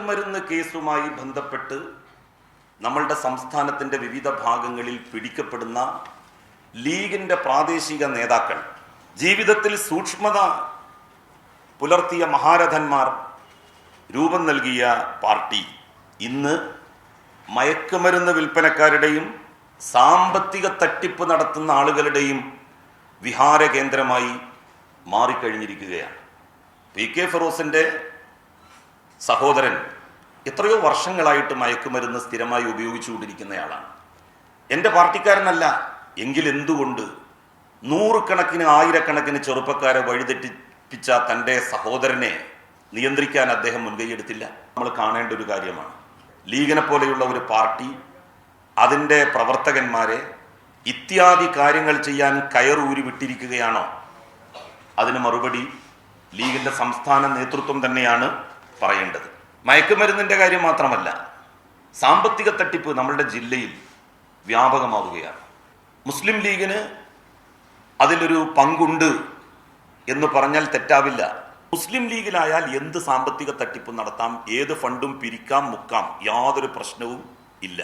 മയക്കുമരുന്ന് കേസുമായി ബന്ധപ്പെട്ട് നമ്മളുടെ സംസ്ഥാനത്തിൻ്റെ വിവിധ ഭാഗങ്ങളിൽ പിടിക്കപ്പെടുന്ന ലീഗിൻ്റെ പ്രാദേശിക നേതാക്കൾ, ജീവിതത്തിൽ സൂക്ഷ്മത പുലർത്തിയ മഹാരഥന്മാർ രൂപം നൽകിയ പാർട്ടി ഇന്ന് മയക്കുമരുന്ന് വിൽപ്പനക്കാരുടെയും സാമ്പത്തിക തട്ടിപ്പ് നടത്തുന്ന ആളുകളുടെയും വിഹാര കേന്ദ്രമായി മാറിക്കഴിഞ്ഞിരിക്കുകയാണ്. PK ഫിറോസിൻ്റെ സഹോദരൻ എത്രയോ വർഷങ്ങളായിട്ട് മയക്കുമരുന്ന് സ്ഥിരമായി ഉപയോഗിച്ചുകൊണ്ടിരിക്കുന്നയാളാണ്. എൻ്റെ പാർട്ടിക്കാരനല്ല എങ്കിൽ എന്തുകൊണ്ട് നൂറുകണക്കിന് ആയിരക്കണക്കിന് ചെറുപ്പക്കാരെ വഴിതെറ്റിപ്പിച്ച തൻ്റെ സഹോദരനെ നിയന്ത്രിക്കാൻ അദ്ദേഹം മുൻകൈയെടുത്തില്ല? നമ്മൾ കാണേണ്ട ഒരു കാര്യമാണ്. ലീഗിനെ പോലെയുള്ള ഒരു പാർട്ടി അതിൻ്റെ പ്രവർത്തകന്മാരെ ഇത്യാദി കാര്യങ്ങൾ ചെയ്യാൻ കയറൂരി വിട്ടിരിക്കുകയാണോ? അതിന് മറുപടി ലീഗിൻ്റെ സംസ്ഥാന നേതൃത്വം തന്നെയാണ് പറയേണ്ടത്. മയക്കുമരുന്നിൻ്റെ കാര്യം മാത്രമല്ല, സാമ്പത്തിക തട്ടിപ്പ് നമ്മളുടെ ജില്ലയിൽ വ്യാപകമാവുകയാണ്. മുസ്ലിം ലീഗിന് അതിലൊരു പങ്കുണ്ട് എന്ന് പറഞ്ഞാൽ തെറ്റാവില്ല. മുസ്ലിം ലീഗിലായാൽ എന്ത് സാമ്പത്തിക തട്ടിപ്പ് നടത്താം, ഏത് ഫണ്ടും പിരിക്കാം, മുക്കാം, യാതൊരു പ്രശ്നവും ഇല്ല.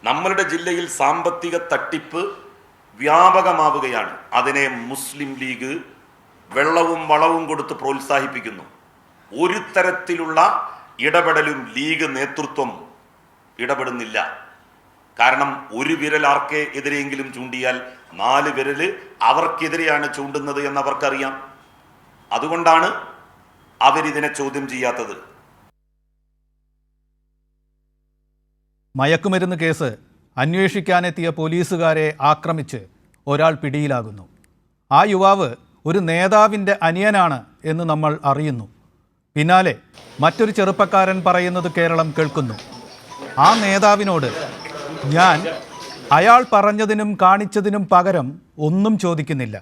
നമ്മളുടെ ജില്ലയിൽ സാമ്പത്തിക തട്ടിപ്പ് വ്യാപകമാവുകയാണ്. അതിനെ മുസ്ലിം ലീഗ് വെള്ളവും വളവും കൊടുത്ത് പ്രോത്സാഹിപ്പിക്കുന്നു. ഒരു തരത്തിലുള്ള ഇടപെടലും ലീഗ് നേതൃത്വം ഇടപെടുന്നില്ല. കാരണം ഒരു വിരൽ ആർക്കെ എതിരെയെങ്കിലും ചൂണ്ടിയാൽ 4 വിരല് അവർക്കെതിരെയാണ് ചൂണ്ടുന്നത് എന്നവർക്കറിയാം. അതുകൊണ്ടാണ് അവരിതിനെ ചോദ്യം ചെയ്യാത്തത്. മയക്കുമരുന്ന് കേസ് അന്വേഷിക്കാനെത്തിയ പോലീസുകാരെ ആക്രമിച്ച് ഒരാൾ പിടിയിലാകുന്നു. ആ യുവാവ് ഒരു നേതാവിൻ്റെ അനിയനാണ് എന്ന് നമ്മൾ അറിയുന്നു. പിന്നാലെ മറ്റൊരു ചെറുപ്പക്കാരൻ പറയുന്നത് കേരളം കേൾക്കുന്നു. ആ നേതാവിനോട് ഞാൻ അയാൾ പറഞ്ഞതിനും കാണിച്ചതിനും പകരം ഒന്നും ചോദിക്കുന്നില്ല,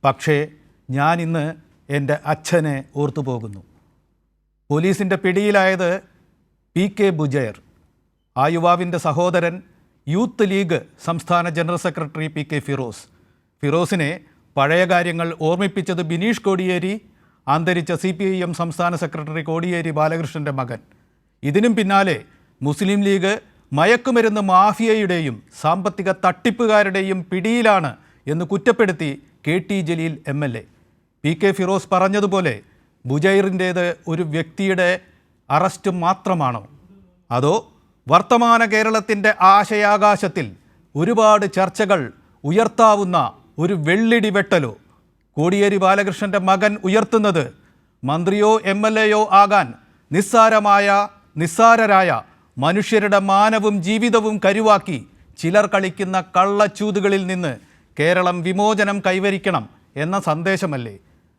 പക്ഷേ ഞാൻ ഇന്ന് എൻ്റെ അച്ഛനെ ഓർത്തുപോകുന്നു. പോലീസിൻ്റെ പിടിയിലായത് PK ബുജൈർ. ആ യുവാവിൻ്റെ സഹോദരൻ യൂത്ത് ലീഗ് സംസ്ഥാന ജനറൽ സെക്രട്ടറി PK ഫിറോസ്. ഫിറോസിനെ പഴയ കാര്യങ്ങൾ ഓർമ്മിപ്പിച്ചത് ബിനീഷ് കോടിയേരി, അന്തരിച്ച CPIM സംസ്ഥാന സെക്രട്ടറി കോടിയേരി ബാലകൃഷ്ണൻ്റെ മകൻ. ഇതിനും പിന്നാലെ മുസ്ലിം ലീഗ് മയക്കുമരുന്ന് മാഫിയയുടെയും സാമ്പത്തിക തട്ടിപ്പുകാരുടെയും പിടിയിലാണ് എന്ന് കുറ്റപ്പെടുത്തി KT Jaleel MLA. PK Firoz പറഞ്ഞതുപോലെ ബുജൈറിൻ്റേത് ഒരു വ്യക്തിയുടെ അറസ്റ്റ് മാത്രമാണോ, അതോ വർത്തമാന കേരളത്തിൻ്റെ ആശയാകാശത്തിൽ ഒരുപാട് ചർച്ചകൾ ഉയർത്താവുന്ന ഒരു വെള്ളിടി വെട്ടലോ? കോടിയേരി ബാലകൃഷ്ണൻ്റെ മകൻ ഉയർത്തുന്നത് മന്ത്രിയോ MLAയോ ആകാൻ നിസ്സാരരായ മനുഷ്യരുടെ മാനവും ജീവിതവും കരുവാക്കി ചിലർ കളിക്കുന്ന കള്ളച്ചൂതുകളിൽ നിന്ന് കേരളം വിമോചനം കൈവരിക്കണം എന്ന സന്ദേശമല്ലേ?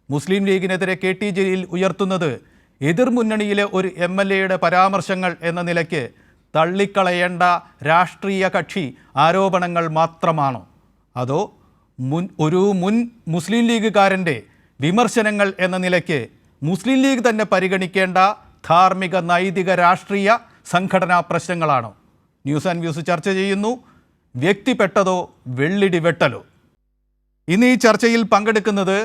മുസ്ലിം ലീഗിനെതിരെ KT ജലീൽ ഉയർത്തുന്നത് എതിർമുന്നണിയിലെ ഒരു MLAയുടെ പരാമർശങ്ങൾ എന്ന നിലയ്ക്ക് തള്ളിക്കളയേണ്ട രാഷ്ട്രീയ കക്ഷി ആരോപണങ്ങൾ മാത്രമാണോ, അതോ ഒരു മുൻ മുസ്ലിം ലീഗുകാരൻ്റെ വിമർശനങ്ങൾ എന്ന നിലയ്ക്ക് മുസ്ലിം ലീഗ് തന്നെ പരിഗണിക്കേണ്ട ധാർമ്മിക, നൈതിക, രാഷ്ട്രീയ സംഘടനാ പ്രശ്നങ്ങളാണോ? ന്യൂസ് ആൻഡ് വ്യൂസ് ചർച്ച ചെയ്യുന്നു. വ്യക്തിപ്പെട്ടതോ വെള്ളിടി വെട്ടലോ? ഇന്ന് ഈ ചർച്ചയിൽ പങ്കെടുക്കുന്നത്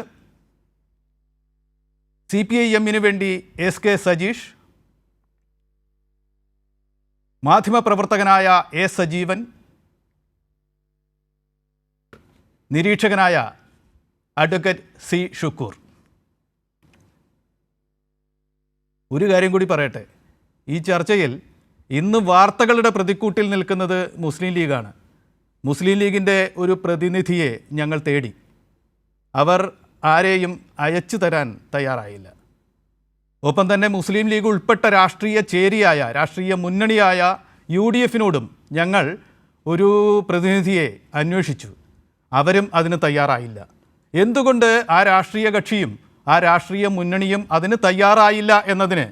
CPIM-ന് വേണ്ടി SK സജീഷ്, മാധ്യമപ്രവർത്തകനായ A സജീവൻ, നിരീക്ഷകനായ അഡ്വക്കേറ്റ് C ഷുക്കൂർ. ഒരു കാര്യം കൂടി പറയട്ടെ, ഈ ചർച്ചയിൽ ഇന്ന് വാർത്തകളുടെ പ്രതിക്കൂട്ടിൽ നിൽക്കുന്നത് മുസ്ലിം ലീഗാണ്. മുസ്ലിം ലീഗിൻ്റെ ഒരു പ്രതിനിധിയെ ഞങ്ങൾ തേടി. അവർ ആരെയും അയച്ചു തരാൻ തയ്യാറായില്ല. ഒപ്പം തന്നെ മുസ്ലിം ലീഗ് ഉൾപ്പെട്ട രാഷ്ട്രീയ മുന്നണിയായ UDF-നോടും ഞങ്ങൾ ഒരു പ്രതിനിധിയെ അന്വേഷിച്ചു. അവരും അതിന് തയ്യാറായില്ല. എന്തുകൊണ്ട് ആ രാഷ്ട്രീയ കക്ഷിയും ആ രാഷ്ട്രീയ മുന്നണിയും അതിന് തയ്യാറായില്ല എന്നതിന്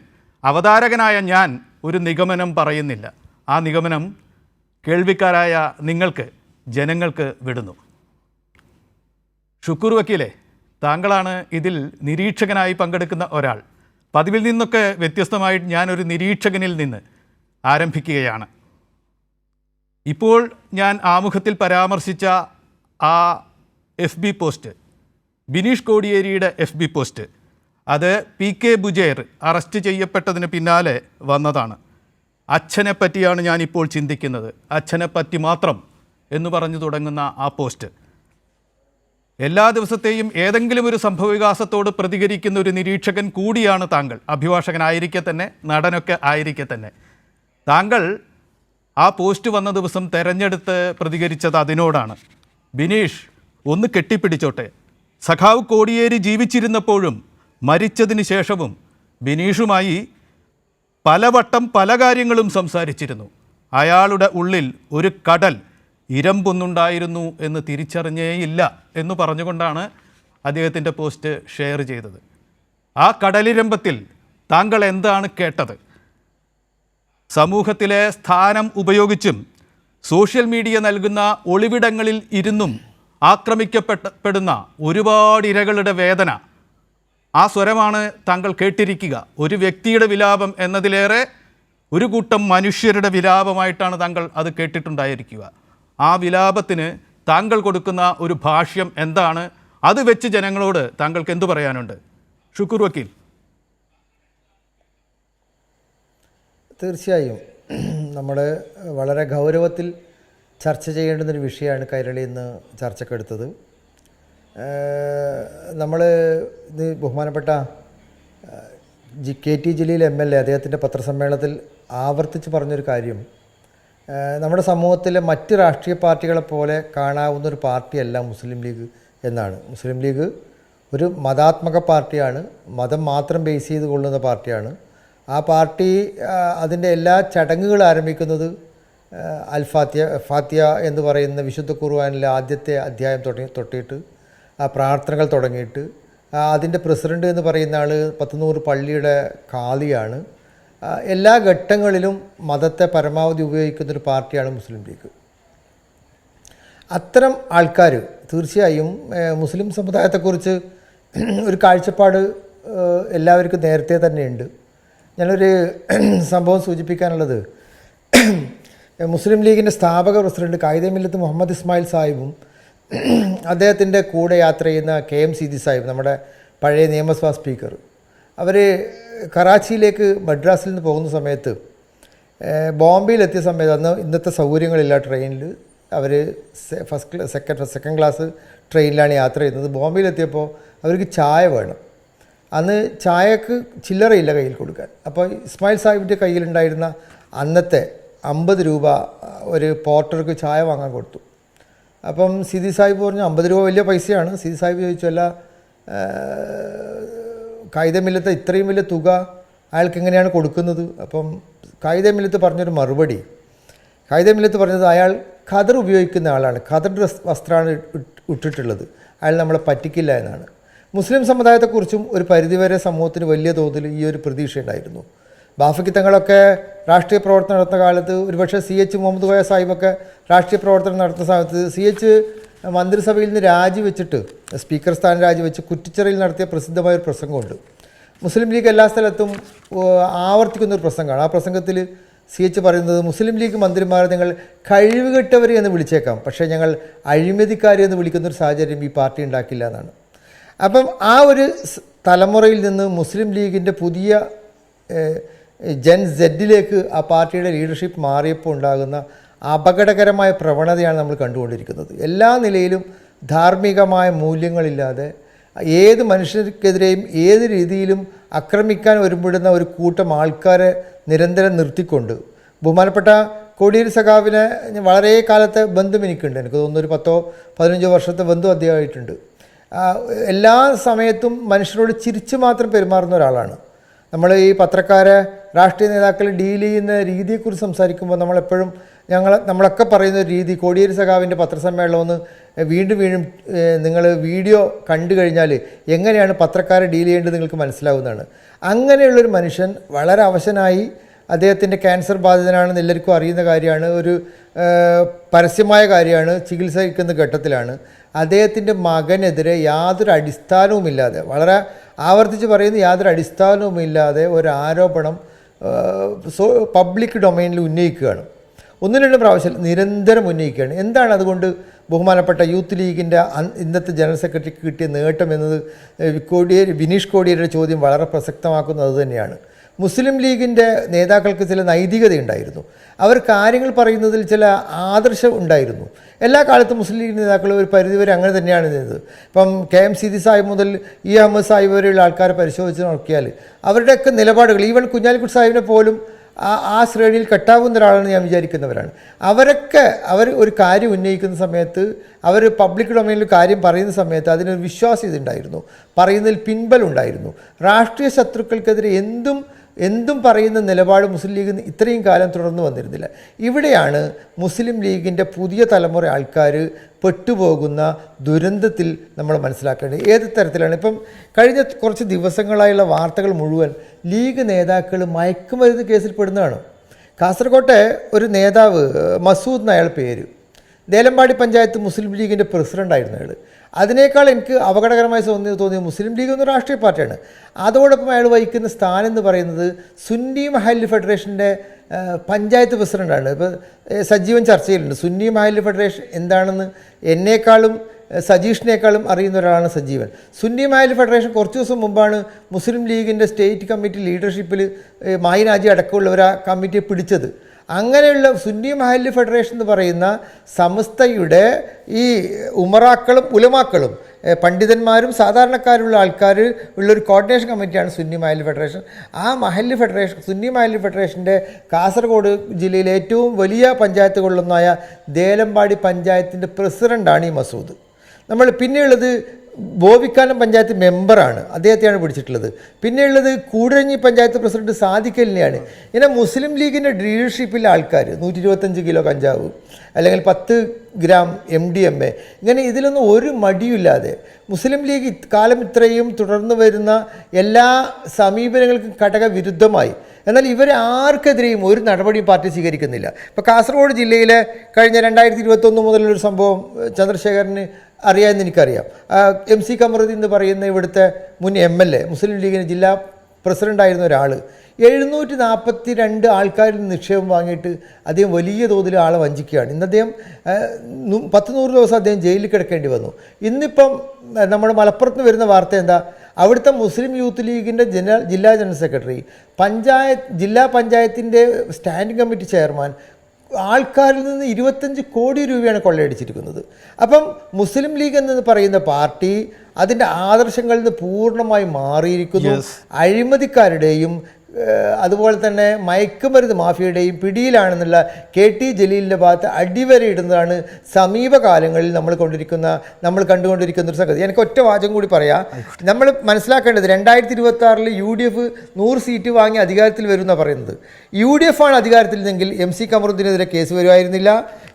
അവതാരകനായ ഞാൻ ഒരു നിഗമനം പറയുന്നില്ല. ആ നിഗമനം കേൾവിക്കാരായ നിങ്ങൾക്ക്, ജനങ്ങൾക്ക് വിടുന്നു. ഷുക്കൂർ വക്കീലെ, താങ്കളാണ് ഇതിൽ നിരീക്ഷകനായി പങ്കെടുക്കുന്ന ഒരാൾ. പതിവിൽ നിന്നൊക്കെ വ്യത്യസ്തമായി ഞാനൊരു നിരീക്ഷകനിൽ നിന്ന് ആരംഭിക്കുകയാണ്. ഇപ്പോൾ ഞാൻ ആമുഖത്തിൽ പരാമർശിച്ച ആ FB പോസ്റ്റ്, ബിനീഷ് കോടിയേരിയുടെ FB പോസ്റ്റ്, അത് PK ബുജേർ അറസ്റ്റ് ചെയ്യപ്പെട്ടതിന് പിന്നാലെ വന്നതാണ്. അച്ഛനെ പറ്റിയാണ് ഞാനിപ്പോൾ ചിന്തിക്കുന്നത്, അച്ഛനെ പറ്റി മാത്രം എന്ന് പറഞ്ഞു തുടങ്ങുന്ന ആ പോസ്റ്റ്. എല്ലാ ദിവസത്തെയും ഏതെങ്കിലും ഒരു സംഭവവികാസത്തോട് പ്രതികരിക്കുന്ന ഒരു നിരീക്ഷകൻ കൂടിയാണ് താങ്കൾ. അഭിഭാഷകനായിരിക്കെ തന്നെ, നടനൊക്കെ ആയിരിക്കെ തന്നെ. താങ്കൾ ആ പോസ്റ്റ് വന്ന ദിവസം തെരഞ്ഞെടുത്ത് പ്രതികരിച്ചത് അതിനോടാണ്. ബിനീഷ് ഒന്ന് കെട്ടിപ്പിടിച്ചോട്ടെ. സഖാവ് കോടിയേരി ജീവിച്ചിരുന്നപ്പോഴും മരിച്ചതിന് ശേഷവും ബിനീഷുമായി പലവട്ടം പല കാര്യങ്ങളും സംസാരിച്ചിരുന്നു. അയാളുടെ ഉള്ളിൽ ഒരു കടൽ ഇരമ്പൊന്നുണ്ടായിരുന്നു എന്ന് തിരിച്ചറിഞ്ഞേയില്ല എന്ന് പറഞ്ഞുകൊണ്ടാണ് അദ്ദേഹത്തിൻ്റെ പോസ്റ്റ് ഷെയർ ചെയ്തത്. ആ കടലിരമ്പത്തിൽ താങ്കൾ എന്താണ് കേട്ടത്? സമൂഹത്തിലെ സ്ഥാനം ഉപയോഗിച്ചും സോഷ്യൽ മീഡിയ നൽകുന്ന ഒളിവിടങ്ങളിൽ ഇരുന്നും ആക്രമിക്കപ്പെടുന്ന ഒരുപാട് ഇരകളുടെ വേദന, ആ സ്വരമാണ് താങ്കൾ കേട്ടിരിക്കുക. ഒരു വ്യക്തിയുടെ വിലാപം എന്നതിലേറെ ഒരു കൂട്ടം മനുഷ്യരുടെ വിലാപമായിട്ടാണ് താങ്കൾ അത് കേട്ടിട്ടുണ്ടായിരിക്കുക. ആ വിലാപത്തിന് താങ്കൾ കൊടുക്കുന്ന ഒരു ഭാഷ്യം എന്താണ്? അത് വെച്ച് ജനങ്ങളോട് താങ്കൾക്ക് എന്തു പറയാനുണ്ട്? ഷുക്കൂർ വക്കീൽ. തീർച്ചയായും നമ്മൾ വളരെ ഗൗരവത്തിൽ ചർച്ച ചെയ്യേണ്ടുന്നൊരു വിഷയമാണ് കൈരളി ഇന്ന് ചർച്ചക്കെടുത്തത്. നമ്മൾ ഇത് ബഹുമാനപ്പെട്ട KT ജലീൽ MLA അദ്ദേഹത്തിൻ്റെ പത്രസമ്മേളനത്തിൽ ആവർത്തിച്ച് പറഞ്ഞൊരു കാര്യം, നമ്മുടെ സമൂഹത്തിലെ മറ്റ് രാഷ്ട്രീയ പാർട്ടികളെ പോലെ കാണാവുന്നൊരു പാർട്ടിയല്ല മുസ്ലിം ലീഗ് എന്നാണ്. മുസ്ലിം ലീഗ് ഒരു മതാത്മക പാർട്ടിയാണ്, മതം മാത്രം ബേസ് ചെയ്ത് കൊള്ളുന്ന പാർട്ടിയാണ്. ആ പാർട്ടി അതിൻ്റെ എല്ലാ ചടങ്ങുകളും ആരംഭിക്കുന്നത് ഫാത്തിയ എന്ന് പറയുന്ന വിശുദ്ധ ഖുർആനിലെ ആദ്യത്തെ അധ്യായം തൊട്ടിട്ട് ആ പ്രാർത്ഥനകൾ തുടങ്ങിയിട്ട് അതിൻ്റെ പ്രസിഡൻ്റ് എന്ന് പറയുന്ന ആൾ 100 പള്ളിയുടെ ഖാദിയാണ്. എല്ലാ ഘട്ടങ്ങളിലും മതത്തെ പരമാവധി ഉപയോഗിക്കുന്നൊരു പാർട്ടിയാണ് മുസ്ലിം ലീഗ്. അത്തരം ആൾക്കാർ തീർച്ചയായും മുസ്ലിം സമുദായത്തെക്കുറിച്ച് ഒരു കാഴ്ചപ്പാട് എല്ലാവർക്കും നേരത്തെ തന്നെയുണ്ട്. ഞാനൊരു സംഭവം സൂചിപ്പിക്കാനുള്ളത്, മുസ്ലിം ലീഗിൻ്റെ സ്ഥാപക പ്രസിഡന്റ് കായിദെ മില്ലത്ത് മുഹമ്മദ് ഇസ്മായിൽ സാഹിബും അദ്ദേഹത്തിൻ്റെ കൂടെ യാത്ര ചെയ്യുന്ന KM സീതി സാഹിബ്, നമ്മുടെ പഴയ നിയമസഭാ സ്പീക്കർ, അവർ കറാച്ചിയിലേക്ക് മദ്രാസിൽ നിന്ന് പോകുന്ന സമയത്ത് ബോംബെയിലെത്തിയ സമയത്ത്, അന്ന് ഇന്നത്തെ സൗകര്യങ്ങളില്ല ട്രെയിനിൽ, അവർ സെക്കൻഡ് ക്ലാസ് ട്രെയിനിലാണ് യാത്ര ചെയ്യുന്നത്. ബോംബെയിലെത്തിയപ്പോൾ അവർക്ക് ചായ വേണം. അന്ന് ചായക്ക് ചില്ലറയില്ല കയ്യിൽ കൊടുക്കാൻ. അപ്പോൾ ഇസ്മായിൽ സാഹിബിൻ്റെ കയ്യിലുണ്ടായിരുന്ന അന്നത്തെ 50 രൂപ ഒരു പോർട്ടർക്ക് ചായ വാങ്ങാൻ കൊടുത്തു. അപ്പം സീതി സാഹിബ് പറഞ്ഞു 50 രൂപ വലിയ പൈസയാണ്. സീതി സാഹിബ് ചോദിച്ചു, അല്ല കായിദെ മില്ലത്ത് ഇത്രയും വലിയ തുക അയാൾക്ക് എങ്ങനെയാണ് കൊടുക്കുന്നത്? അപ്പം കായിദെ മില്ലത്ത് പറഞ്ഞൊരു മറുപടി, കായിദെ മില്ലത്ത് പറഞ്ഞത് അയാൾ ഖദർ ഉപയോഗിക്കുന്ന ആളാണ്, ഖദർ വസ്ത്രമാണ് ഇട്ടിട്ടുള്ളത്, അയാൾ നമ്മളെ പറ്റിക്കില്ല എന്നാണ്. മുസ്ലിം സമുദായത്തെക്കുറിച്ചും ഒരു പരിധിവരെ സമൂഹത്തിന് വലിയ തോതിൽ ഈ ഒരു പ്രതീക്ഷ ഉണ്ടായിരുന്നു. ബാഫക്കി തങ്ങളൊക്കെ രാഷ്ട്രീയ പ്രവർത്തനം നടത്തുന്ന കാലത്ത്, ഒരുപക്ഷെ CH മുഹമ്മദ് കോയ സാഹിബൊക്കെ രാഷ്ട്രീയ പ്രവർത്തനം നടത്തുന്ന സമയത്ത് CH മന്ത്രിസഭയിൽ നിന്ന് രാജിവെച്ചിട്ട്, സ്പീക്കർ സ്ഥാനം രാജിവെച്ച് കുറ്റിച്ചിറയിൽ നടത്തിയ പ്രസിദ്ധമായൊരു പ്രസംഗമുണ്ട്. മുസ്ലിം ലീഗ് എല്ലാ സ്ഥലത്തും ആവർത്തിക്കുന്നൊരു പ്രസംഗമാണ്. ആ പ്രസംഗത്തിൽ CH പറയുന്നത്, മുസ്ലിം ലീഗ് മന്ത്രിമാരെ നിങ്ങൾ കഴിവുകെട്ടവർ എന്ന് വിളിച്ചേക്കാം, പക്ഷേ ഞങ്ങൾ അഴിമതിക്കാർ എന്ന് വിളിക്കുന്നൊരു സാഹചര്യം ഈ പാർട്ടി ഉണ്ടാക്കില്ല എന്നാണ്. അപ്പം ആ ഒരു തലമുറയിൽ നിന്ന് മുസ്ലിം ലീഗിൻ്റെ പുതിയ ജെൻ സെഡിലേക്ക് ആ പാർട്ടിയുടെ ലീഡർഷിപ്പ് മാറിയപ്പോൾ ഉണ്ടാകുന്ന അപകടകരമായ പ്രവണതയാണ് നമ്മൾ കണ്ടുകൊണ്ടിരിക്കുന്നത്. എല്ലാ നിലയിലും ധാർമ്മികമായ മൂല്യങ്ങളില്ലാതെ ഏത് മനുഷ്യർക്കെതിരെയും ഏത് രീതിയിലും ആക്രമിക്കാൻ ഒരുമ്പെടുന്ന ഒരു കൂട്ടം ആൾക്കാരെ നിരന്തരം നിർത്തിക്കൊണ്ട്, ബഹുമാനപ്പെട്ട കോടിയേരി സഖാവിനെ വളരെ കാലത്തെ ബന്ധം എനിക്കുണ്ട്, എനിക്ക് തോന്നുന്നു ഒരു 10-15 വർഷത്തെ ബന്ധം അദ്ദേഹമായിട്ടുണ്ട്. എല്ലാ സമയത്തും മനുഷ്യരോട് ചിരിച്ചു മാത്രം പെരുമാറുന്ന ഒരാളാണ്. നമ്മൾ ഈ പത്രക്കാരെ, രാഷ്ട്രീയ നേതാക്കൾ ഡീൽ ചെയ്യുന്ന രീതിയെക്കുറിച്ച് സംസാരിക്കുമ്പോൾ നമ്മളെപ്പോഴും നമ്മളൊക്കെ പറയുന്ന ഒരു രീതി, കോടിയേരി സഖാവിൻ്റെ പത്രസമ്മേളനം ഒന്ന് വീണ്ടും നിങ്ങൾ വീഡിയോ കണ്ടു കഴിഞ്ഞാൽ എങ്ങനെയാണ് പത്രക്കാരെ ഡീൽ ചെയ്യേണ്ടത് നിങ്ങൾക്ക് മനസ്സിലാവുന്നതാണ്. അങ്ങനെയുള്ളൊരു മനുഷ്യൻ വളരെ അവശനായി, അദ്ദേഹത്തിൻ്റെ ക്യാൻസർ ബാധിതനാണെന്ന് എല്ലാവർക്കും അറിയുന്ന കാര്യമാണ്, ഒരു പരസ്യമായ കാര്യമാണ്, ചികിത്സിക്കുന്ന ഘട്ടത്തിലാണ്. അദ്ദേഹത്തിൻ്റെ മകനെതിരെ യാതൊരു അടിസ്ഥാനവുമില്ലാതെ, വളരെ ആവർത്തിച്ച് പറയുന്നത്, യാതൊരു അടിസ്ഥാനവുമില്ലാതെ ഒരു ആരോപണം പബ്ലിക് ഡൊമൈനിൽ ഉന്നയിക്കുകയാണ്. ഒന്നും രണ്ടും പ്രാവശ്യം നിരന്തരം ഉന്നയിക്കുകയാണ്. എന്താണ് അതുകൊണ്ട് ബഹുമാനപ്പെട്ട യൂത്ത് ലീഗിൻ്റെ ഇന്നത്തെ ജനറൽ സെക്രട്ടറിക്ക് കിട്ടിയ നേട്ടം എന്നത് ബിനീഷ് കോടിയേരിയുടെ ചോദ്യം വളരെ പ്രസക്തമാക്കുന്നത് അതുതന്നെയാണ്. മുസ്ലിം ലീഗിൻ്റെ നേതാക്കൾക്ക് ചില നൈതികതയുണ്ടായിരുന്നു. അവർ കാര്യങ്ങൾ പറയുന്നതിൽ ചില ആദർശം ഉണ്ടായിരുന്നു. എല്ലാ കാലത്തും മുസ്ലിം ലീഗ് നേതാക്കൾ ഒരു പരിധിവരെ അങ്ങനെ തന്നെയാണ് ചെയ്തത്. ഇപ്പം KM സിദി സാഹിബ് മുതൽ അഹമ്മദ് സാഹിബ് വരെയുള്ള ആൾക്കാരെ പരിശോധിച്ച് നോക്കിയാൽ അവരുടെയൊക്കെ നിലപാടുകൾ, ഈവൻ കുഞ്ഞാലിക്കുട്ടി സാഹിബിനെ പോലും ആ ശ്രേണിയിൽ കെട്ടാവുന്ന ഒരാളാണ് ഞാൻ വിചാരിക്കുന്നവരാണ്. അവർ ഒരു കാര്യം ഉന്നയിക്കുന്ന സമയത്ത്, അവർ പബ്ലിക് ഡൊമൈനിൽ കാര്യം പറയുന്ന സമയത്ത് അതിനൊരു വിശ്വാസ്യത ഉണ്ടായിരുന്നു, പറയുന്നതിൽ പിൻബലമുണ്ടായിരുന്നു. രാഷ്ട്രീയ ശത്രുക്കൾക്കെതിരെ എന്തും പറയുന്ന നിലപാട് മുസ്ലിം ലീഗ് ഇത്രയും കാലം തുടർന്ന് വന്നിരുന്നില്ല. ഇവിടെയാണ് മുസ്ലിം ലീഗിൻ്റെ പുതിയ തലമുറ ആൾക്കാർ പെട്ടുപോകുന്ന ദുരന്തത്തിൽ നമ്മൾ മനസ്സിലാക്കേണ്ടത്. ഏത് തരത്തിലാണ് ഇപ്പം കഴിഞ്ഞ കുറച്ച് ദിവസങ്ങളായുള്ള വാർത്തകൾ മുഴുവൻ ലീഗ് നേതാക്കൾ മയക്കുമരുന്ന് കേസിൽ പെടുന്നതാണ്. കാസർകോട്ടെ ഒരു നേതാവ് മസൂദ് എന്നയാൾ പേര്, ദേലമ്പാടി പഞ്ചായത്ത് മുസ്ലിം ലീഗിൻ്റെ പ്രസിഡൻ്റായിരുന്നു അയാൾ. അതിനേക്കാൾ എനിക്ക് അപകടകരമായി തോന്നിയത് മുസ്ലിം ലീഗ് എന്ന രാഷ്ട്രീയ പാർട്ടിയാണ്. അതോടൊപ്പം അയാൾ വഹിക്കുന്ന സ്ഥാനം എന്ന് പറയുന്നത് സുന്നി മഹല്ല് ഫെഡറേഷൻ്റെ പഞ്ചായത്ത് പ്രസിഡൻ്റാണ്. ഇപ്പോൾ സജീവൻ ചർച്ചയിലുണ്ട്. സുന്നി മഹല്ല് ഫെഡറേഷൻ എന്താണെന്ന് എന്നേക്കാളും സജീഷിനേക്കാളും അറിയുന്ന ഒരാളാണ് സജീവൻ. സുന്നി മഹല്ല് ഫെഡറേഷൻ കുറച്ച് ദിവസം മുമ്പാണ് മുസ്ലിം ലീഗിൻ്റെ സ്റ്റേറ്റ് കമ്മിറ്റി ലീഡർഷിപ്പിൽ മായിനാജി അടക്കമുള്ളവർ ആ കമ്മിറ്റിയെ പിടിച്ചത്. അങ്ങനെയുള്ള സുന്നി മഹല്ല് ഫെഡറേഷൻ എന്ന് പറയുന്ന സംസ്ഥയുടെ ഈ ഉമറാക്കളും ഉലമാക്കളും പണ്ഡിതന്മാരും സാധാരണക്കാരുള്ള ആൾക്കാർ ഉള്ളൊരു കോർഡിനേഷൻ കമ്മിറ്റിയാണ് സുന്നി മഹല്ല് ഫെഡറേഷൻ. ആ മഹല്ല് ഫെഡറേഷൻ, സുന്നി മഹല്ല് ഫെഡറേഷൻ്റെ കാസർഗോഡ് ജില്ലയിലെ ഏറ്റവും വലിയ പഞ്ചായത്തുകളിലൊന്നായ ദേലമ്പാടി പഞ്ചായത്തിൻ്റെ പ്രസിഡൻ്റാണ് ഈ മസൂദ്. നമ്മൾ പിന്നെയുള്ളത് ബോവിക്കാനം പഞ്ചായത്ത് മെമ്പറാണ്, അദ്ദേഹത്തെയാണ് പിടിച്ചിട്ടുള്ളത്. പിന്നെയുള്ളത് കൂടരഞ്ഞി പഞ്ചായത്ത് പ്രസിഡന്റ് സാദിഖലിനെയാണ്. ഇങ്ങനെ മുസ്ലിം ലീഗിൻ്റെ ലീഡർഷിപ്പിലെ ആൾക്കാർ 125 കിലോ കഞ്ചാവ് അല്ലെങ്കിൽ 10 ഗ്രാം MDMA, ഇങ്ങനെ ഇതിലൊന്നും ഒരു മടിയില്ലാതെ മുസ്ലിം ലീഗ് കാലം ഇത്രയും തുടർന്നു വരുന്ന എല്ലാ സമീപനങ്ങൾക്കും ഘടകവിരുദ്ധമായി. എന്നാൽ ഇവർ ആർക്കെതിരെയും ഒരു നടപടിയും പാർട്ടി സ്വീകരിക്കുന്നില്ല. ഇപ്പോൾ കാസർഗോഡ് ജില്ലയിലെ കഴിഞ്ഞ 2021 മുതലൊരു സംഭവം ചന്ദ്രശേഖരന് അറിയാമെന്ന് എനിക്കറിയാം. MC കമറുദ്ദീൻ എന്ന് പറയുന്ന ഇവിടുത്തെ മുൻ MLA, മുസ്ലിം ലീഗിന് ജില്ലാ പ്രസിഡൻ്റായിരുന്ന ഒരാൾ 742 ആൾക്കാരിൽ നിക്ഷേപം വാങ്ങിയിട്ട് അദ്ദേഹം വലിയ തോതിൽ ആളെ വഞ്ചിക്കുകയാണ്. ഇന്ന് അദ്ദേഹം 10-100 ദിവസം അദ്ദേഹം ജയിലിൽ കിടക്കേണ്ടി വന്നു. ഇന്നിപ്പം നമ്മുടെ മലപ്പുറത്ത് നിന്ന് വരുന്ന വാർത്ത എന്താ, അവിടുത്തെ മുസ്ലിം യൂത്ത് ലീഗിൻ്റെ ജില്ലാ ജനറൽ സെക്രട്ടറി, ജില്ലാ പഞ്ചായത്തിൻ്റെ സ്റ്റാൻഡിംഗ് കമ്മിറ്റി ചെയർമാൻ ആൾക്കാരിൽ നിന്ന് 25 കോടി രൂപയാണ് കൊള്ളയടിച്ചിരിക്കുന്നത്. അപ്പം മുസ്ലിം ലീഗ് എന്ന് പറയുന്ന പാർട്ടി അതിൻ്റെ ആദർശങ്ങളിൽ നിന്ന് പൂർണ്ണമായി മാറിയിരിക്കുന്നു. അഴിമതിക്കാരുടെയും അതുപോലെ തന്നെ മയക്കുമരുന്ന് മാഫിയയുടെയും പിടിയിലാണെന്നുള്ള KT ജലീലിൻ്റെ ഭാഗത്ത് അടിവരയിടുന്നതാണ് സമീപകാലങ്ങളിൽ നമ്മൾ കണ്ടുകൊണ്ടിരിക്കുന്ന ഒരു സംഗതി. എനിക്ക് ഒറ്റ വാചകം കൂടി പറയാം. നമ്മൾ മനസ്സിലാക്കേണ്ടത് 2026 UDF 100 സീറ്റ് വാങ്ങി അധികാരത്തിൽ വരുമെന്നാണ് പറയുന്നത്. UDF ആണ് അധികാരത്തിൽ നിന്നെങ്കിൽ MC കമറുദ്ദീനെതിരെ കേസ് വരുമായിരുന്നില്ല,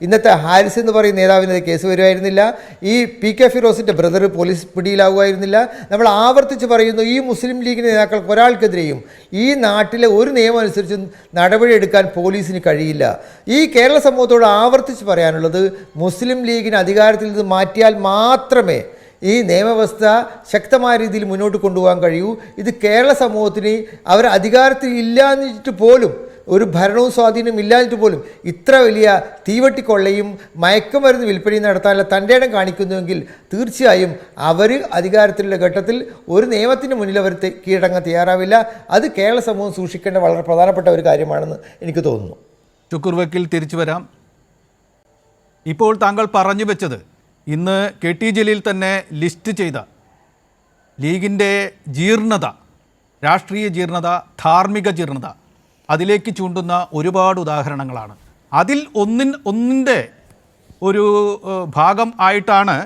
ഇന്നത്തെ ഹാരിസ് എന്ന് പറയുന്ന നേതാവിനെതിരെ കേസ് വരുമായിരുന്നില്ല, ഈ PK ഫിറോസിൻ്റെ ബ്രദർ പോലീസ് പിടിയിലാകുമായിരുന്നില്ല. നമ്മൾ ആവർത്തിച്ച് പറയുന്നു, ഈ മുസ്ലിം ലീഗ് നേതാക്കൾക്ക് ഒരാൾക്കെതിരെയും ഈ നാട്ടിലെ ഒരു നിയമം അനുസരിച്ച് നടപടിയെടുക്കാൻ പോലീസിന് കഴിയില്ല. ഈ കേരള സമൂഹത്തോട് ആവർത്തിച്ച് പറയാനുള്ളത്, മുസ്ലിം ലീഗിന് അധികാരത്തിൽ നിന്ന് മാറ്റിയാൽ മാത്രമേ ഈ നിയമവ്യവസ്ഥ ശക്തമായ രീതിയിൽ മുന്നോട്ട് കൊണ്ടുപോകാൻ കഴിയൂ. ഇത് കേരള സമൂഹത്തിന് അവർ അധികാരത്തിൽ ഇല്ലാഞ്ഞിട്ട് പോലും, ഒരു ഭരണവും സ്വാധീനം ഇല്ലാഞ്ഞിട്ട് പോലും ഇത്ര വലിയ തീവട്ടിക്കൊള്ളയും മയക്കുമരുന്ന് വിൽപ്പനയും നടത്താനുള്ള തൻ്റെ ഇടം കാണിക്കുന്നുവെങ്കിൽ തീർച്ചയായും അവർ അധികാരത്തിലുള്ള ഘട്ടത്തിൽ ഒരു നിയമത്തിന് മുന്നിൽ അവർ കീഴടങ്ങാൻ തയ്യാറാവില്ല. അത് കേരള സമൂഹം സൂക്ഷിക്കേണ്ട വളരെ പ്രധാനപ്പെട്ട ഒരു കാര്യമാണെന്ന് എനിക്ക് തോന്നുന്നു. ഷുക്കൂർ വക്കീൽ, തിരിച്ചു വരാം. ഇപ്പോൾ താങ്കൾ പറഞ്ഞു വെച്ചത് ഇന്ന് KT ജലീൽ തന്നെ ലിസ്റ്റ് ചെയ്ത ലീഗിൻ്റെ ജീർണത, രാഷ്ട്രീയ ജീർണത, ധാർമ്മിക ജീർണത, അതിലേക്ക് ചൂണ്ടുന്ന ഒരുപാട് ഉദാഹരണങ്ങളാണ്. അതിൽ ഒന്നിൻ്റെ ഒരു ഭാഗം ആയിട്ടാണ്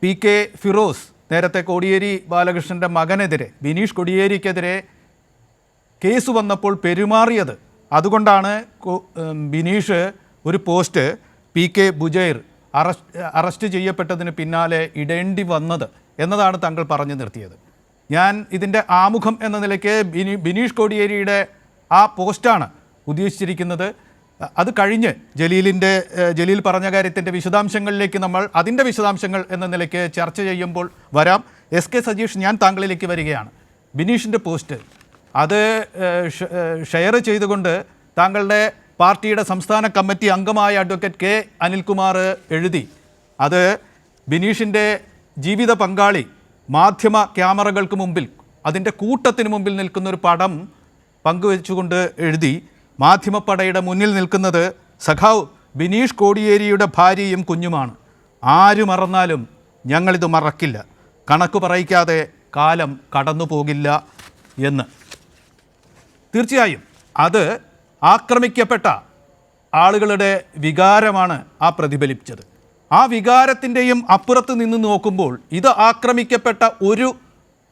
PK ഫിറോസ് നേരത്തെ കോടിയേരി ബാലകൃഷ്ണൻ്റെ മകനെതിരെ, ബിനീഷ് കോടിയേരിക്കെതിരെ കേസ് വന്നപ്പോൾ പെരുമാറിയത്. അതുകൊണ്ടാണ് ബിനീഷ് ഒരു പോസ്റ്റ് PK ബുജൈർ അറസ്റ്റ് ചെയ്യപ്പെട്ടതിന് പിന്നാലെ ഇടേണ്ടി വന്നത് എന്നതാണ് താങ്കൾ പറഞ്ഞു നിർത്തിയത്. ഞാൻ ഇതിൻ്റെ ആമുഖം എന്ന നിലയ്ക്ക് ബിനീഷ് കോടിയേരിയുടെ ആ പോസ്റ്റാണ് ഉദ്ദേശിച്ചിരിക്കുന്നത്. അത് കഴിഞ്ഞ് ജലീൽ പറഞ്ഞ കാര്യത്തിൻ്റെ വിശദാംശങ്ങളിലേക്ക് നമ്മൾ അതിൻ്റെ വിശദാംശങ്ങൾ എന്ന നിലയ്ക്ക് ചർച്ച ചെയ്യുമ്പോൾ വരാം. SK സജീഷ്, ഞാൻ താങ്കളിലേക്ക് വരികയാണ്. ബിനീഷിൻ്റെ പോസ്റ്റ് അത് ഷെയർ ചെയ്തുകൊണ്ട് താങ്കളുടെ പാർട്ടിയുടെ സംസ്ഥാന കമ്മിറ്റി അംഗമായ അഡ്വക്കേറ്റ് കെ അനിൽകുമാർ എഴുതി. അത് ബിനീഷിൻ്റെ ജീവിത പങ്കാളി മാധ്യമ ക്യാമറകൾക്ക് മുമ്പിൽ, അതിൻ്റെ കൂട്ടത്തിന് മുമ്പിൽ നിൽക്കുന്നൊരു പടം പങ്കുവെച്ചുകൊണ്ട് എഴുതി. മാധ്യമപ്പടയുടെ മുന്നിൽ നിൽക്കുന്നത് സഖാവ് ബിനീഷ് കോടിയേരിയുടെ ഭാര്യയും കുഞ്ഞുമാണ്. ആര് മറന്നാലും ഞങ്ങളിത് മറക്കില്ല, കണക്ക് പറയിക്കാതെ കാലം കടന്നു പോകില്ല എന്ന്. തീർച്ചയായും അത് ആക്രമിക്കപ്പെട്ട ആളുകളുടെ വികാരമാണ് ആ പ്രതിഫലിപ്പിച്ചത്. ആ വികാരത്തിൻ്റെയും അപ്പുറത്ത് നിന്ന് നോക്കുമ്പോൾ ഇത് ആക്രമിക്കപ്പെട്ട ഒരു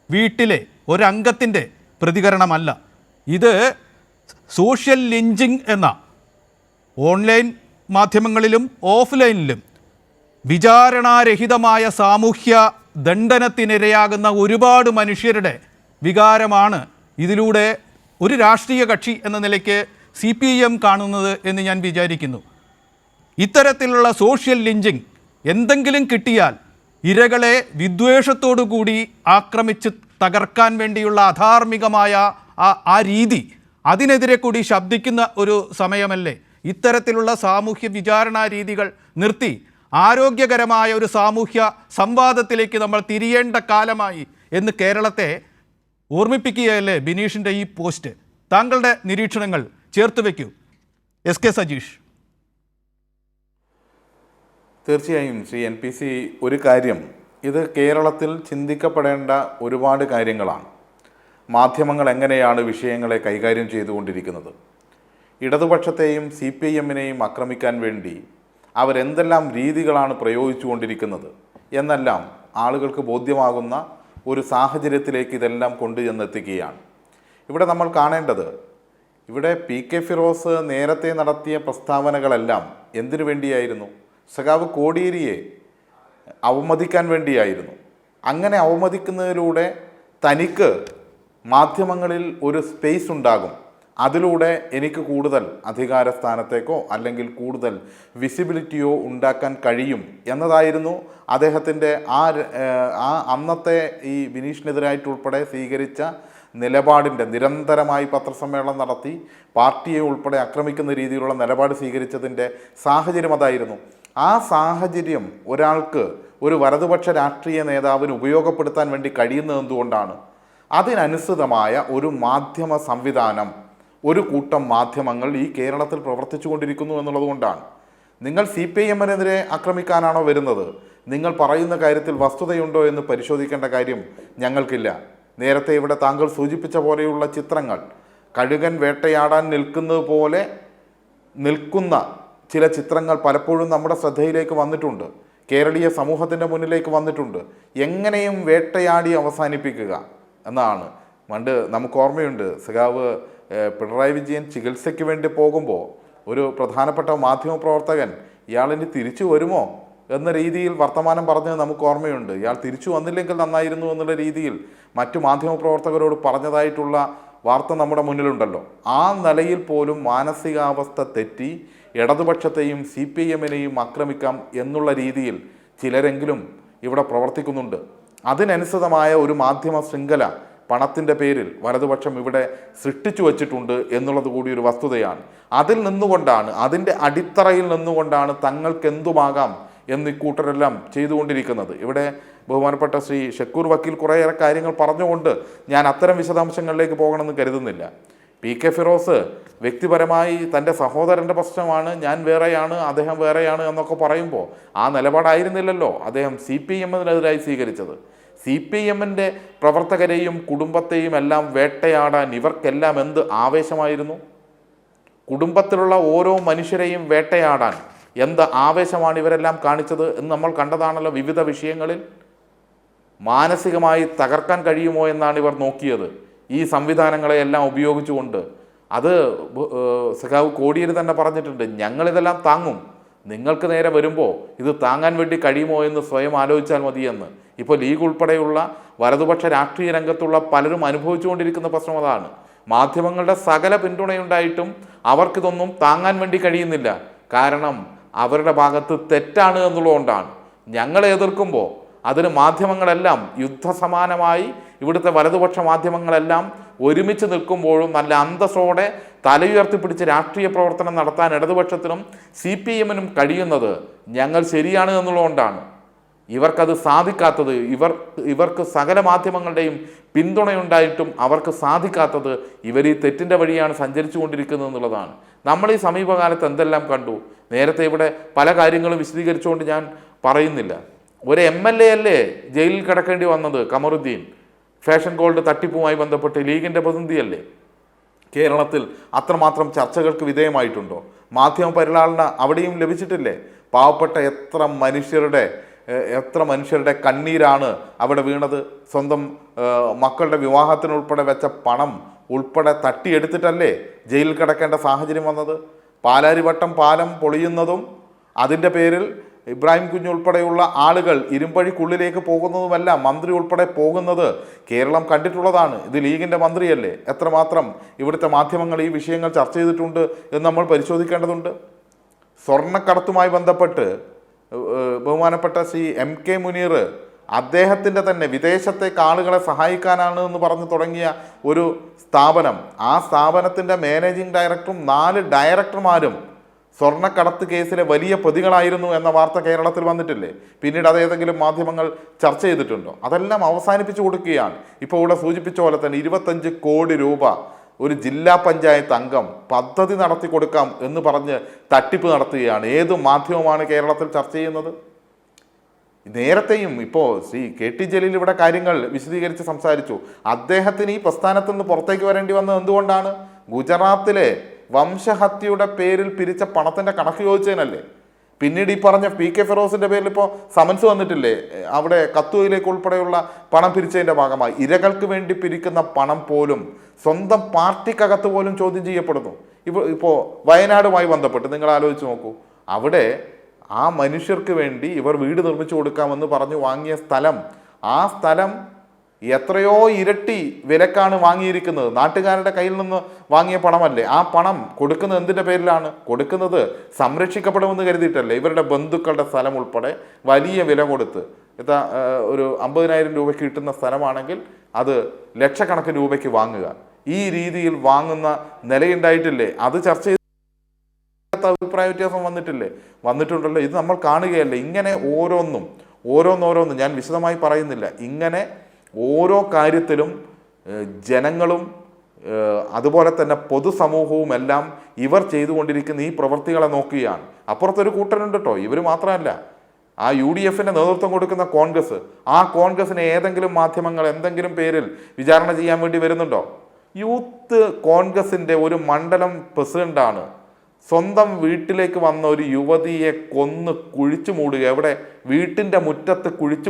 വീട്ടിലെ ഒരംഗത്തിൻ്റെ പ്രതികരണമല്ല. ഇത് സോഷ്യൽ ലിഞ്ചിങ് എന്ന ഓൺലൈൻ മാധ്യമങ്ങളിലും ഓഫ്ലൈനിലും വിചാരണാരഹിതമായ സാമൂഹ്യ ദണ്ഡനത്തിനിരയാകുന്ന ഒരുപാട് മനുഷ്യരുടെ വികാരമാണ് ഇതിലൂടെ ഒരു രാഷ്ട്രീയ കക്ഷി എന്ന നിലയ്ക്ക് CPIM കാണുന്നത് എന്ന് ഞാൻ വിചാരിക്കുന്നു. ഇത്തരത്തിലുള്ള സോഷ്യൽ ലിഞ്ചിങ് എന്തെങ്കിലും കിട്ടിയാൽ ഇരകളെ വിദ്വേഷത്തോടു കൂടി ആക്രമിച്ച് തകർക്കാൻ വേണ്ടിയുള്ള അധാർമികമായ ആ രീതി, അതിനെതിരെ കൂടി ശബ്ദിക്കുന്ന ഒരു സമയമല്ലേ? ഇത്തരത്തിലുള്ള സാമൂഹ്യ വിചാരണാ രീതികൾ നിർത്തി ആരോഗ്യകരമായ ഒരു സാമൂഹ്യ സംവാദത്തിലേക്ക് നമ്മൾ തിരിയേണ്ട കാലമായി എന്ന് കേരളത്തെ ഓർമ്മിപ്പിക്കുകയല്ലേ ബിനീഷിൻ്റെ ഈ പോസ്റ്റ്? താങ്കളുടെ നിരീക്ഷണങ്ങൾ ചേർത്ത് വയ്ക്കൂ. SK സജീഷ്. തീർച്ചയായും ശ്രീ NPC, ഒരു കാര്യം, ഇത് കേരളത്തിൽ ചിന്തിക്കപ്പെടേണ്ട ഒരുപാട് കാര്യങ്ങളാണ്. മാധ്യമങ്ങൾ എങ്ങനെയാണ് വിഷയങ്ങളെ കൈകാര്യം ചെയ്തുകൊണ്ടിരിക്കുന്നത്? ഇടതുപക്ഷത്തെയും CPIM-നെയും ആക്രമിക്കാൻ വേണ്ടി അവരെന്തെല്ലാം രീതികളാണ് പ്രയോഗിച്ചുകൊണ്ടിരിക്കുന്നത് എന്നെല്ലാം ആളുകൾക്ക് ബോധ്യമാകുന്ന ഒരു സാഹചര്യത്തിലേക്ക് ഇതെല്ലാം കൊണ്ടുചെന്നെത്തിക്കുകയാണ്. ഇവിടെ നമ്മൾ കാണേണ്ടത്, ഇവിടെ PK ഫിറോസ് നേരത്തെ നടത്തിയ പ്രസ്താവനകളെല്ലാം എന്തിനു വേണ്ടിയായിരുന്നു? സഖാവ് കോടിയേരിയെ അവമതിക്കാൻ വേണ്ടിയായിരുന്നു. അങ്ങനെ അവമതിക്കുന്നതിലൂടെ തനിക്ക് മാധ്യമങ്ങളിൽ ഒരു സ്പേസ് ഉണ്ടാകും, അതിലൂടെ എനിക്ക് കൂടുതൽ അധികാര സ്ഥാനത്തേക്കോ അല്ലെങ്കിൽ കൂടുതൽ വിസിബിലിറ്റിയോ ഉണ്ടാക്കാൻ കഴിയും എന്നതായിരുന്നു അദ്ദേഹത്തിൻ്റെ ആ അന്നത്തെ ഈ ബിനീഷിനെതിരായിട്ടുൾപ്പെടെ സ്വീകരിച്ച നിലപാടിൻ്റെ, നിരന്തരമായി പത്രസമ്മേളനം നടത്തി പാർട്ടിയെ ഉൾപ്പെടെ ആക്രമിക്കുന്ന രീതിയിലുള്ള നിലപാട് സ്വീകരിച്ചതിൻ്റെ സാഹചര്യം അതായിരുന്നു. ആ സാഹചര്യം ഒരാൾക്ക്, ഒരു വലതുപക്ഷ രാഷ്ട്രീയ നേതാവിന് ഉപയോഗപ്പെടുത്താൻ വേണ്ടി കഴിയുന്നത് എന്തുകൊണ്ടാണ്? അതിനനുസൃതമായ ഒരു മാധ്യമ സംവിധാനം, ഒരു കൂട്ടം മാധ്യമങ്ങൾ ഈ കേരളത്തിൽ പ്രവർത്തിച്ചു കൊണ്ടിരിക്കുന്നു എന്നുള്ളത് കൊണ്ടാണ്. നിങ്ങൾ CPIM-നെതിരെ ആക്രമിക്കാനാണോ വരുന്നത്? നിങ്ങൾ പറയുന്ന കാര്യത്തിൽ വസ്തുതയുണ്ടോ എന്ന് പരിശോധിക്കേണ്ട കാര്യം ഞങ്ങൾക്കില്ല. നേരത്തെ ഇവിടെ താങ്കൾ സൂചിപ്പിച്ച പോലെയുള്ള ചിത്രങ്ങൾ, കഴുകൻ വേട്ടയാടാൻ നിൽക്കുന്നത് പോലെ നിൽക്കുന്ന ചില ചിത്രങ്ങൾ പലപ്പോഴും നമ്മുടെ ശ്രദ്ധയിലേക്ക് വന്നിട്ടുണ്ട്, കേരളീയ സമൂഹത്തിൻ്റെ മുന്നിലേക്ക് വന്നിട്ടുണ്ട്. എങ്ങനെയും വേട്ടയാടി അവസാനിപ്പിക്കുക എന്നാണ്. പണ്ട് നമുക്ക് ഓർമ്മയുണ്ട്, സഖാവ് പിണറായി വിജയൻ ചികിത്സയ്ക്ക് വേണ്ടി പോകുമ്പോൾ ഒരു പ്രധാനപ്പെട്ട മാധ്യമപ്രവർത്തകൻ ഇയാളിന് തിരിച്ചു വരുമോ എന്ന രീതിയിൽ വർത്തമാനം പറഞ്ഞത് നമുക്ക് ഓർമ്മയുണ്ട്. ഇയാൾ തിരിച്ചു വന്നില്ലെങ്കിൽ നന്നായിരുന്നു എന്നുള്ള രീതിയിൽ മറ്റു മാധ്യമപ്രവർത്തകരോട് പറഞ്ഞതായിട്ടുള്ള വാർത്ത നമ്മുടെ മുന്നിലുണ്ടല്ലോ. ആ നിലയിൽ പോലും മാനസികാവസ്ഥ തെറ്റി ഇടതുപക്ഷത്തെയും CPIM-നെയും ആക്രമിക്കാം എന്നുള്ള രീതിയിൽ ചിലരെങ്കിലും ഇവിടെ പ്രവർത്തിക്കുന്നുണ്ട്. അതിനനുസൃതമായ ഒരു മാധ്യമ ശൃംഖല പണത്തിൻ്റെ പേരിൽ വലതുപക്ഷം ഇവിടെ സൃഷ്ടിച്ചു വച്ചിട്ടുണ്ട് എന്നുള്ളത് കൂടി ഒരു വസ്തുതയാണ്. അതിൽ നിന്നുകൊണ്ടാണ്, അതിൻ്റെ അടിത്തറയിൽ നിന്നുകൊണ്ടാണ് തങ്ങൾക്കെന്തുമാകാം എന്ന് ഇക്കൂട്ടരെല്ലാം ചെയ്തുകൊണ്ടിരിക്കുന്നത്. ഇവിടെ ബഹുമാനപ്പെട്ട ശ്രീ ഷക്കൂർ വക്കീൽ കുറേയേറെ കാര്യങ്ങൾ പറഞ്ഞുകൊണ്ട് ഞാൻ അത്തരം വിശദാംശങ്ങളിലേക്ക് പോകണമെന്ന് കരുതുന്നില്ല. PK ഫിറോസ് വ്യക്തിപരമായി തൻ്റെ സഹോദരൻ്റെ പ്രശ്നമാണ്, ഞാൻ വേറെയാണ് അദ്ദേഹം വേറെയാണ് എന്നൊക്കെ പറയുമ്പോൾ ആ നിലപാടായിരുന്നില്ലല്ലോ അദ്ദേഹം CPIM-നെതിരായി സ്വീകരിച്ചത്. CPIM-ൻ്റെ പ്രവർത്തകരെയും കുടുംബത്തെയും എല്ലാം വേട്ടയാടാൻ ഇവർക്കെല്ലാം എന്ത് ആവേശമായിരുന്നു? കുടുംബത്തിലുള്ള ഓരോ മനുഷ്യരെയും വേട്ടയാടാൻ എന്ത് ആവേശമാണ് ഇവരെല്ലാം കാണിച്ചത് എന്ന് നമ്മൾ കണ്ടതാണല്ലോ. വിവിധ വിഷയങ്ങളിൽ മാനസികമായി തകർക്കാൻ കഴിയുമോ എന്നാണ് ഇവർ നോക്കിയത്, ഈ സംവിധാനങ്ങളെയെല്ലാം ഉപയോഗിച്ചുകൊണ്ട്. അത് സഖാവ് കോടിയേരി തന്നെ പറഞ്ഞിട്ടുണ്ട്, ഞങ്ങളിതെല്ലാം താങ്ങും, നിങ്ങൾക്ക് നേരെ വരുമ്പോൾ ഇത് താങ്ങാൻ വേണ്ടി കഴിയുമോ എന്ന് സ്വയം ആലോചിച്ചാൽ മതിയെന്ന്. ഇപ്പോൾ ലീഗ് ഉൾപ്പെടെയുള്ള വലതുപക്ഷ രാഷ്ട്രീയ രംഗത്തുള്ള പലരും അനുഭവിച്ചുകൊണ്ടിരിക്കുന്ന പ്രശ്നം അതാണ്. മാധ്യമങ്ങളുടെ സകല പിന്തുണയുണ്ടായിട്ടും അവർക്കിതൊന്നും താങ്ങാൻ വേണ്ടി കഴിയുന്നില്ല. കാരണം അവരുടെ ഭാഗത്ത് തെറ്റാണ് എന്നുള്ളതുകൊണ്ടാണ്. ഞങ്ങളെ എതിർക്കുമ്പോൾ അതിന് മാധ്യമങ്ങളെല്ലാം യുദ്ധസമാനമായി ഇവിടുത്തെ വലതുപക്ഷ മാധ്യമങ്ങളെല്ലാം ഒരുമിച്ച് നിൽക്കുമ്പോഴും നല്ല അന്തസ്സോടെ തലയുയർത്തിപ്പിടിച്ച് രാഷ്ട്രീയ പ്രവർത്തനം നടത്താൻ ഇടതുപക്ഷത്തിനും CPM-നും കഴിയുന്നത് ഞങ്ങൾ ശരിയാണ് എന്നുള്ളതുകൊണ്ടാണ്. ഇവർക്കത് സാധിക്കാത്തത്, ഇവർക്ക് സകല മാധ്യമങ്ങളുടെയും പിന്തുണയുണ്ടായിട്ടും അവർക്ക് സാധിക്കാത്തത് ഇവർ ഈ തെറ്റിൻ്റെ വഴിയാണ് സഞ്ചരിച്ചു കൊണ്ടിരിക്കുന്നത് എന്നുള്ളതാണ്. നമ്മൾ ഈ സമീപകാലത്ത് എന്തെല്ലാം കണ്ടു. നേരത്തെ ഇവിടെ പല കാര്യങ്ങളും വിശദീകരിച്ചുകൊണ്ട് ഞാൻ പറയുന്നില്ല. ഒരു MLA അല്ലേ ജയിലിൽ കിടക്കേണ്ടി വന്നത്, കമറുദ്ദീൻ, ഫാഷൻ ഗോൾഡ് തട്ടിപ്പുമായി ബന്ധപ്പെട്ട് ലീഗിൻ്റെ പ്രതിനിധിയല്ലേ. കേരളത്തിൽ അത്രമാത്രം ചർച്ചകൾക്ക് വിധേയമായിട്ടുണ്ടോ? മാധ്യമ പരിലാളന അവിടെയും ലഭിച്ചിട്ടില്ലേ? പാവപ്പെട്ട എത്ര മനുഷ്യരുടെ കണ്ണീരാണ് അവിടെ വീണത്. സ്വന്തം മക്കളുടെ വിവാഹത്തിനുൾപ്പെടെ വെച്ച പണം ഉൾപ്പെടെ തട്ടിയെടുത്തിട്ടല്ലേ ജയിലിൽ കിടക്കേണ്ട സാഹചര്യം വന്നത്. പാലാരിവട്ടം പാലം പൊളിയുന്നതും അതിൻ്റെ പേരിൽ ഇബ്രാഹിം കുഞ്ഞുൾപ്പെടെയുള്ള ആളുകൾ ഇരുമ്പഴിക്കുള്ളിലേക്ക് പോകുന്നതുമല്ല, മന്ത്രി ഉൾപ്പെടെ പോകുന്നത് കേരളം കണ്ടിട്ടുള്ളതാണ്. ഇത് ലീഗിൻ്റെ മന്ത്രിയല്ലേ. എത്രമാത്രം ഇവിടുത്തെ മാധ്യമങ്ങൾ ഈ വിഷയങ്ങൾ ചർച്ച ചെയ്തിട്ടുണ്ട് എന്ന് നമ്മൾ പരിശോധിക്കേണ്ടതുണ്ട്. സ്വർണ്ണക്കടത്തുമായി ബന്ധപ്പെട്ട് ബഹുമാനപ്പെട്ട ശ്രീ MK മുനീർ അദ്ദേഹത്തിൻ്റെ തന്നെ വിദേശത്തേക്ക് ആളുകളെ സഹായിക്കാനാണ് എന്ന് പറഞ്ഞു തുടങ്ങിയ ഒരു സ്ഥാപനം, ആ സ്ഥാപനത്തിൻ്റെ മാനേജിംഗ് ഡയറക്ടറും 4 ഡയറക്ടർമാരും സ്വർണ്ണക്കടത്ത് കേസിലെ വലിയ പ്രതികളായിരുന്നു എന്ന വാർത്ത കേരളത്തിൽ വന്നിട്ടില്ലേ? പിന്നീട് അത് ഏതെങ്കിലും മാധ്യമങ്ങൾ ചർച്ച ചെയ്തിട്ടുണ്ടോ? അതെല്ലാം അവസാനിപ്പിച്ചു കൊടുക്കുകയാണ്. ഇപ്പോൾ ഇവിടെ സൂചിപ്പിച്ച പോലെ തന്നെ 25 കോടി രൂപ ഒരു ജില്ലാ പഞ്ചായത്ത് അംഗം പദ്ധതി നടത്തി കൊടുക്കാം എന്ന് പറഞ്ഞ് തട്ടിപ്പ് നടത്തുകയാണ്. ഏത് മാധ്യമമാണ് കേരളത്തിൽ ചർച്ച ചെയ്യുന്നത്? നേരത്തെയും ഇപ്പോൾ ശ്രീ KT ജലീൽ ഇവിടെ കാര്യങ്ങൾ വിശദീകരിച്ച് സംസാരിച്ചു. അദ്ദേഹത്തിന് ഈ പ്രസ്ഥാനത്തിൽ നിന്ന് പുറത്തേക്ക് വരേണ്ടി വന്നത് എന്തുകൊണ്ടാണ്? ഗുജറാത്തിലെ വംശഹത്യയുടെ പേരിൽ പിരിച്ച പണത്തിൻ്റെ കണക്ക് ചോദിച്ചതിനല്ലേ. പിന്നീട് ഈ പറഞ്ഞ PK ഫിറോസിൻ്റെ പേരിൽ ഇപ്പോൾ സമൻസ് വന്നിട്ടില്ലേ? അവിടെ കത്തുവയിലേക്ക് ഉൾപ്പെടെയുള്ള പണം പിരിച്ചതിൻ്റെ ഭാഗമായി ഇരകൾക്ക് വേണ്ടി പിരിക്കുന്ന പണം പോലും സ്വന്തം പാർട്ടിക്കകത്ത് പോലും ചോദ്യം ചെയ്യപ്പെടുന്നു. ഇപ്പോൾ വയനാടുമായി ബന്ധപ്പെട്ട് നിങ്ങൾ ആലോചിച്ച് നോക്കൂ. അവിടെ ആ മനുഷ്യർക്ക് വേണ്ടി ഇവർ വീട് നിർമ്മിച്ചു കൊടുക്കാമെന്ന് പറഞ്ഞു വാങ്ങിയ സ്ഥലം, ആ സ്ഥലം എത്രയോ ഇരട്ടി വിലക്കാണ് വാങ്ങിയിരിക്കുന്നത്. നാട്ടുകാരുടെ കയ്യിൽ നിന്ന് വാങ്ങിയ പണമല്ലേ. ആ പണം കൊടുക്കുന്നത് എന്തിൻ്റെ പേരിലാണ് കൊടുക്കുന്നത്? സംരക്ഷിക്കപ്പെടുമെന്ന് കരുതിയിട്ടല്ലേ. ഇവരുടെ ബന്ധുക്കളുടെ സ്ഥലം ഉൾപ്പെടെ വലിയ വില കൊടുത്ത്, ഒരു 50,000 രൂപയ്ക്ക് കിട്ടുന്ന സ്ഥലമാണെങ്കിൽ അത് ലക്ഷക്കണക്കിന് രൂപയ്ക്ക് വാങ്ങുക. ഈ രീതിയിൽ വാങ്ങുന്ന നിലയുണ്ടായിട്ടില്ലേ? അത് ചർച്ച ചെയ്ത് അഭിപ്രായ വ്യത്യാസം വന്നിട്ടുണ്ടല്ലോ. ഇത് നമ്മൾ കാണുകയല്ലേ. ഇങ്ങനെ ഓരോന്നോരോന്നും ഞാൻ വിശദമായി പറയുന്നില്ല. ഇങ്ങനെ ഓരോ കാര്യത്തിലും ജനങ്ങളും അതുപോലെ തന്നെ പൊതുസമൂഹവും എല്ലാം ഇവർ ചെയ്തുകൊണ്ടിരിക്കുന്ന ഈ പ്രവൃത്തികളെ നോക്കുകയാണ്. അപ്പുറത്തൊരു കൂട്ടരുണ്ട് കേട്ടോ. ഇവർ മാത്രമല്ല, ആ UDF-ന് നേതൃത്വം കൊടുക്കുന്ന കോൺഗ്രസ്, ആ കോൺഗ്രസിനെ ഏതെങ്കിലും മാധ്യമങ്ങൾ എന്തെങ്കിലും പേരിൽ വിചാരണ ചെയ്യാൻ വേണ്ടി വരുന്നുണ്ടോ? യൂത്ത് കോൺഗ്രസിൻ്റെ ഒരു മണ്ഡലം പ്രസിഡന്റാണ് സ്വന്തം വീട്ടിലേക്ക് വന്ന ഒരു യുവതിയെ കൊന്ന് കുഴിച്ചു മൂടുക. എവിടെ? വീട്ടിൻ്റെ മുറ്റത്ത് കുഴിച്ചു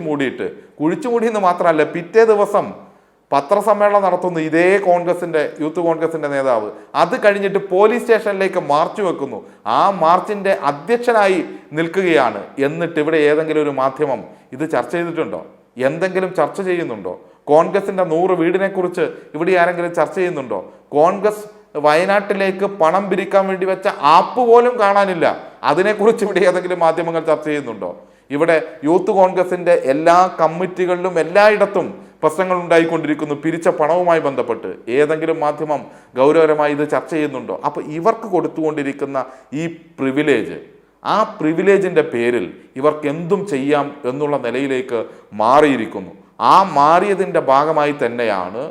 മൂടിയെന്ന് മാത്രമല്ല, പിറ്റേ ദിവസം പത്രസമ്മേളനം നടത്തുന്നു ഇതേ യൂത്ത് കോൺഗ്രസിൻ്റെ നേതാവ്. അത് കഴിഞ്ഞിട്ട് പോലീസ് സ്റ്റേഷനിലേക്ക് മാർച്ച് വെക്കുന്നു. ആ മാർച്ചിൻ്റെ അധ്യക്ഷനായി നിൽക്കുകയാണ്. എന്നിട്ട് ഇവിടെ ഏതെങ്കിലും ഒരു മാധ്യമം ഇത് ചർച്ച ചെയ്തിട്ടുണ്ടോ? എന്തെങ്കിലും ചർച്ച ചെയ്യുന്നുണ്ടോ? കോൺഗ്രസിൻ്റെ 100 വീടിനെക്കുറിച്ച് ഇവിടെ ആരെങ്കിലും ചർച്ച ചെയ്യുന്നുണ്ടോ? കോൺഗ്രസ് വയനാട്ടിലേക്ക് പണം പിരിക്കാൻ വേണ്ടി വെച്ച ആപ്പ് പോലും കാണാനില്ല. അതിനെക്കുറിച്ച് ഇവിടെ ഏതെങ്കിലും മാധ്യമങ്ങൾ ചർച്ച ചെയ്യുന്നുണ്ടോ? ഇവിടെ യൂത്ത് കോൺഗ്രസിൻ്റെ എല്ലാ കമ്മിറ്റികളിലും എല്ലായിടത്തും പ്രശ്നങ്ങൾ ഉണ്ടായിക്കൊണ്ടിരിക്കുന്നു പിരിച്ച പണവുമായി ബന്ധപ്പെട്ട്. ഏതെങ്കിലും മാധ്യമം ഗൗരവമായി ഇത് ചർച്ച ചെയ്യുന്നുണ്ടോ? അപ്പോൾ ഇവർക്ക് കൊടുത്തുകൊണ്ടിരിക്കുന്ന ഈ പ്രിവിലേജ്, ആ പ്രിവിലേജിൻ്റെ പേരിൽ ഇവർക്ക് എന്തും ചെയ്യാം എന്നുള്ള നിലയിലേക്ക് മാറിയിരിക്കുന്നു. ആ മാറിയതിൻ്റെ ഭാഗമായി തന്നെയാണ്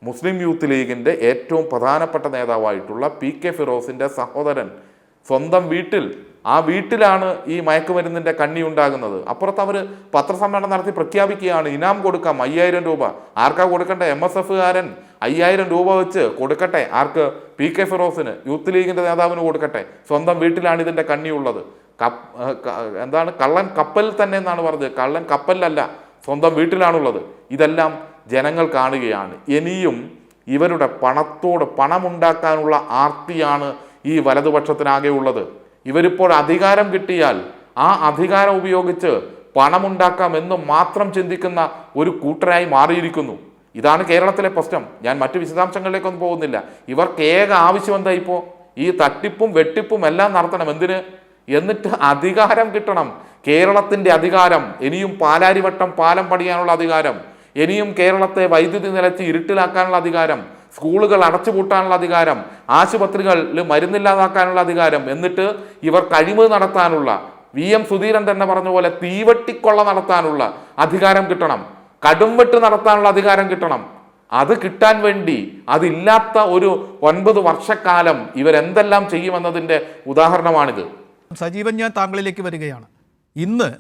മുസ്ലിം യൂത്ത് ലീഗിൻ്റെ ഏറ്റവും പ്രധാനപ്പെട്ട നേതാവായിട്ടുള്ള PK ഫിറോസിൻ്റെ സഹോദരൻ സ്വന്തം വീട്ടിലാണ് ഈ മയക്കുമരുന്നിൻ്റെ കണ്ണി ഉണ്ടാകുന്നത്. അപ്പുറത്ത് അവർ പത്രസമ്മേളനം നടത്തി പ്രഖ്യാപിക്കുകയാണ് ഇനാം കൊടുക്കാം 5000 രൂപ. ആർക്കാ കൊടുക്കട്ടെ? MSF-കാരൻ 5000 രൂപ വെച്ച് കൊടുക്കട്ടെ. ആർക്ക്? PK ഫിറോസിന്, യൂത്ത് ലീഗിൻ്റെ നേതാവിന് കൊടുക്കട്ടെ. സ്വന്തം വീട്ടിലാണ് ഇതിൻ്റെ കണ്ണിയുള്ളത്. കള്ളൻ കപ്പലിൽ തന്നെ എന്നാണ് പറഞ്ഞത്. കള്ളൻ കപ്പലിലല്ല, സ്വന്തം വീട്ടിലാണുള്ളത്. ഇതെല്ലാം ജനങ്ങൾ കാണുകയാണ്. ഇനിയും ഇവരുടെ പണമുണ്ടാക്കാനുള്ള ആർത്തിയാണ് ഈ വലതുപക്ഷത്തിനാകെ ഉള്ളത്. ഇവരിപ്പോൾ അധികാരം കിട്ടിയാൽ ആ അധികാരം ഉപയോഗിച്ച് പണമുണ്ടാക്കാം എന്ന് മാത്രം ചിന്തിക്കുന്ന ഒരു കൂട്ടരായി മാറിയിരിക്കുന്നു. ഇതാണ് കേരളത്തിലെ പ്രശ്നം. ഞാൻ മറ്റു വിശദാംശങ്ങളിലേക്കൊന്നും പോകുന്നില്ല. ഇവർക്ക് ഏക ആവശ്യം എന്താ? ഇപ്പോൾ ഈ തട്ടിപ്പും വെട്ടിപ്പും എല്ലാം നടത്തണം. എന്തിന്? എന്നിട്ട് അധികാരം കിട്ടണം. കേരളത്തിൻ്റെ അധികാരം, ഇനിയും പാലാരിവട്ടം പാലം പണിയാനുള്ള അധികാരം, ഇനിയും കേരളത്തെ വൈദ്യുതി നിലച്ച് ഇരുട്ടിലാക്കാനുള്ള അധികാരം, സ്കൂളുകൾ അടച്ചുപൂട്ടാനുള്ള അധികാരം, ആശുപത്രികളിൽ മരുന്നില്ലാതാക്കാനുള്ള അധികാരം, എന്നിട്ട് ഇവർ കഴിവ് നടത്താനുള്ള, VM സുധീരൻ തന്നെ പറഞ്ഞ പോലെ തീവട്ടിക്കൊള്ള നടത്താനുള്ള അധികാരം കിട്ടണം, കടുംവെട്ട് നടത്താനുള്ള അധികാരം കിട്ടണം. അത് കിട്ടാൻ വേണ്ടി അതില്ലാത്ത ഒരു 9 വർഷക്കാലം ഇവരെന്തെല്ലാം ചെയ്യുമെന്നതിൻ്റെ ഉദാഹരണമാണിത്. സജീവൻ, ഞാൻ താങ്കളിലേക്ക് വരികയാണ്. ഇന്ന്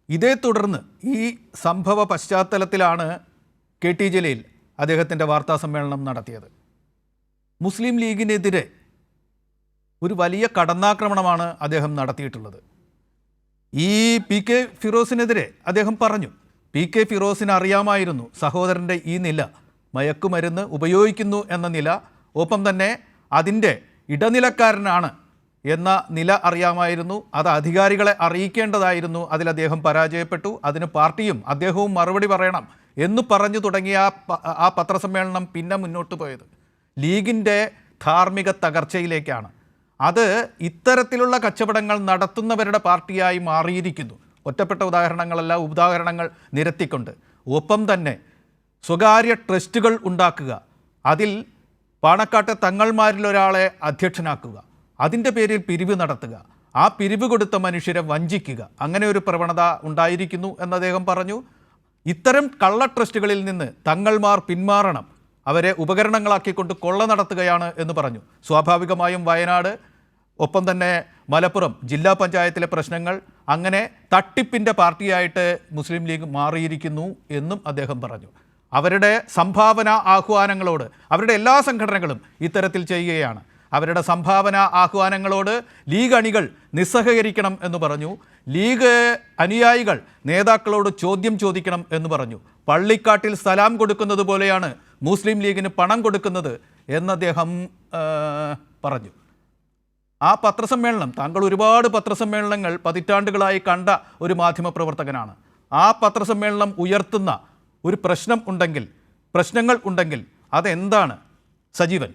ഇതേ തുടർന്ന് ഈ സംഭവ പശ്ചാത്തലത്തിലാണ് KT ജലീൽ അദ്ദേഹത്തിൻ്റെ വാർത്താ സമ്മേളനം നടത്തിയത്. മുസ്ലിം ലീഗിനെതിരെ ഒരു വലിയ കടന്നാക്രമണമാണ് അദ്ദേഹം നടത്തിയിട്ടുള്ളത്. ഈ PK ഫിറോസിനെതിരെ അദ്ദേഹം പറഞ്ഞു, PK ഫിറോസിന് അറിയാമായിരുന്നു സഹോദരൻ്റെ ഈ നില, മയക്കുമരുന്ന് ഉപയോഗിക്കുന്നു എന്ന നില, ഒപ്പം തന്നെ അതിൻ്റെ ഇടനിലക്കാരനാണ് എന്ന നില അറിയാമായിരുന്നു. അത് അധികാരികളെ അറിയിക്കേണ്ടതായിരുന്നു. അതിൽ അദ്ദേഹം പരാജയപ്പെട്ടു. അതിന് പാർട്ടിയും അദ്ദേഹവും മറുപടി പറയണം എന്ന് പറഞ്ഞു തുടങ്ങിയ ആ പത്രസമ്മേളനം പിന്നെ മുന്നോട്ട് പോയത് ലീഗിൻ്റെ ധാർമ്മിക തകർച്ചയിലേക്കാണ്. അത് ഇത്തരത്തിലുള്ള കച്ചവടങ്ങൾ നടത്തുന്നവരുടെ പാർട്ടിയായി മാറിയിരിക്കുന്നു. ഒറ്റപ്പെട്ട ഉദാഹരണങ്ങളല്ല, ഉദാഹരണങ്ങൾ നിരത്തിക്കൊണ്ട്. ഒപ്പം തന്നെ സ്വകാര്യ ട്രസ്റ്റുകൾ ഉണ്ടാക്കുക, അതിൽ പാണക്കാട്ടെ തങ്ങൾമാരിലൊരാളെ അധ്യക്ഷനാക്കുക, അതിൻ്റെ പേരിൽ പിരിവ് നടത്തുക, ആ പിരിവ് കൊടുത്ത മനുഷ്യരെ വഞ്ചിക്കുക, അങ്ങനെ ഒരു പ്രവണത ഉണ്ടായിരിക്കുന്നു എന്ന് അദ്ദേഹം പറഞ്ഞു. ഇത്തരം കള്ള ട്രസ്റ്റുകളിൽ നിന്ന് തങ്ങൾമാർ പിന്മാറണം, അവരെ ഉപകരണങ്ങളാക്കിക്കൊണ്ട് കൊള്ള നടത്തുകയാണ് എന്ന് പറഞ്ഞു. സ്വാഭാവികമായും വയനാട്, ഒപ്പം തന്നെ മലപ്പുറം ജില്ലാ പഞ്ചായത്തിലെ പ്രശ്നങ്ങൾ, അങ്ങനെ തട്ടിപ്പിൻ്റെ പാർട്ടിയായിട്ട് മുസ്ലിം ലീഗ് മാറിയിരിക്കുന്നു എന്നും അദ്ദേഹം പറഞ്ഞു. അവരുടെ സംഭാവന ആഹ്വാനങ്ങളോട് അവരുടെ എല്ലാ സംഘടനകളും ഇത്തരത്തിൽ ചെയ്യുകയാണ്. അവരുടെ സംഭാവന ആഹ്വാനങ്ങളോട് ലീഗ് അണികൾ നിസ്സഹകരിക്കണം എന്ന് പറഞ്ഞു. ലീഗ് അനുയായികൾ നേതാക്കളോട് ചോദ്യം ചോദിക്കണം എന്ന് പറഞ്ഞു. പള്ളിക്കാട്ടിൽ സലാം കൊടുക്കുന്നത് പോലെയാണ് മുസ്ലിം ലീഗിന് പണം കൊടുക്കുന്നത് എന്ന് അദ്ദേഹം പറഞ്ഞു. ആ പത്രസമ്മേളനം, താങ്കൾ ഒരുപാട് പത്രസമ്മേളനങ്ങൾ പതിറ്റാണ്ടുകളായി കണ്ട ഒരു മാധ്യമപ്രവർത്തകനാണ്. ആ പത്രസമ്മേളനം ഉയർത്തുന്ന ഒരു പ്രശ്നങ്ങൾ ഉണ്ടെങ്കിൽ അതെന്താണ് സജീവൻ?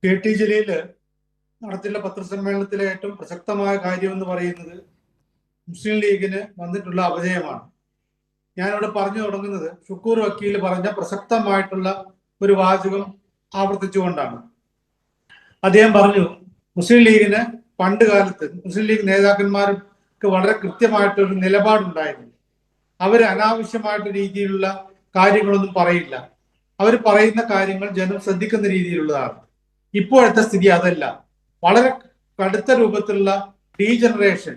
KT ജലീൽ നടത്തിയുള്ള പത്രസമ്മേളനത്തിലെ ഏറ്റവും പ്രസക്തമായ കാര്യം എന്ന് പറയുന്നത് മുസ്ലിം ലീഗിന് വന്നിട്ടുള്ള അപജയമാണ്. ഞാനിവിടെ പറഞ്ഞു തുടങ്ങുന്നത് ഷുക്കൂർ വക്കീൽ പറഞ്ഞ പ്രസക്തമായിട്ടുള്ള ഒരു വാചകം ആവർത്തിച്ചുകൊണ്ടാണ്. അദ്ദേഹം പറഞ്ഞു, മുസ്ലിം ലീഗിന് പണ്ട് കാലത്ത് മുസ്ലിം ലീഗ് നേതാക്കന്മാർക്ക് വളരെ കൃത്യമായിട്ടൊരു നിലപാടുണ്ടായിരുന്നു. അവർ അനാവശ്യമായിട്ട് രീതിയിലുള്ള കാര്യങ്ങളൊന്നും പറയില്ല. അവർ പറയുന്ന കാര്യങ്ങൾ ജനം ശ്രദ്ധിക്കുന്ന രീതിയിലുള്ളതാണ്. ഇപ്പോഴത്തെ സ്ഥിതി അതല്ല. വളരെ കടുത്ത രൂപത്തിലുള്ള ഡീജനറേഷൻ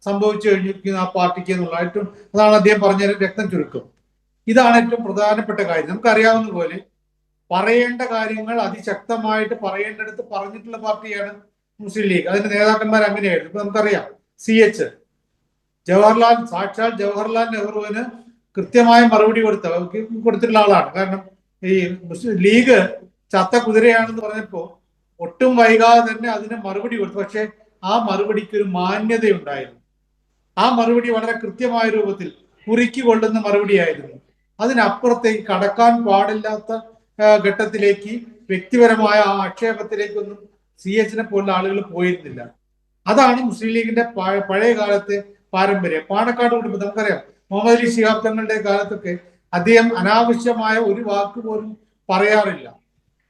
സംഭവിച്ചു കഴിഞ്ഞിരിക്കുന്ന ആ പാർട്ടിക്ക് എന്നുള്ള ഏറ്റവും, അതാണ് അദ്ദേഹം പറഞ്ഞ രക്തം ചുരുക്കം. ഇതാണ് ഏറ്റവും പ്രധാനപ്പെട്ട കാര്യം. നമുക്കറിയാവുന്ന പോലെ പറയേണ്ട കാര്യങ്ങൾ അതിശക്തമായിട്ട് പറയേണ്ടടുത്ത് പറഞ്ഞിട്ടുള്ള പാർട്ടിയാണ് മുസ്ലിം ലീഗ്. അതിന്റെ നേതാക്കന്മാർ അങ്ങനെയായിരുന്നു. ഇപ്പൊ നമുക്കറിയാം, CH സാക്ഷാൽ ജവഹർലാൽ നെഹ്റുവിന് കൃത്യമായ മറുപടി കൊടുത്തിട്ടുള്ള ആളാണ്. കാരണം ഈ മുസ്ലിം ലീഗ് ചത്ത കുതിരയാണെന്ന് പറഞ്ഞപ്പോ ഒട്ടും വൈകാതെ തന്നെ അതിന് മറുപടി കൊടുത്തു. പക്ഷെ ആ മറുപടിക്ക് ഒരു മാന്യതയുണ്ടായിരുന്നു. ആ മറുപടി വളരെ കൃത്യമായ രൂപത്തിൽ കുറുക്കി കൊള്ളുന്ന മറുപടിയായിരുന്നു. അതിനപ്പുറത്തേക്ക് കടക്കാൻ പാടില്ലാത്ത ഘട്ടത്തിലേക്ക്, വ്യക്തിപരമായ ആ ആക്ഷേപത്തിലേക്കൊന്നും CH പോലുള്ള ആളുകൾ പോയിരുന്നില്ല. അതാണ് മുസ്ലിം ലീഗിന്റെ പഴയ കാലത്തെ പാരമ്പര്യം. പാണക്കാട് കുടുംബം നമുക്കറിയാം, മുഹമ്മദ് അലി ശിഹാബ് തങ്ങളുടെ കാലത്തൊക്കെ അദ്ദേഹം അനാവശ്യമായ ഒരു വാക്ക് പോലും പറയാറില്ല.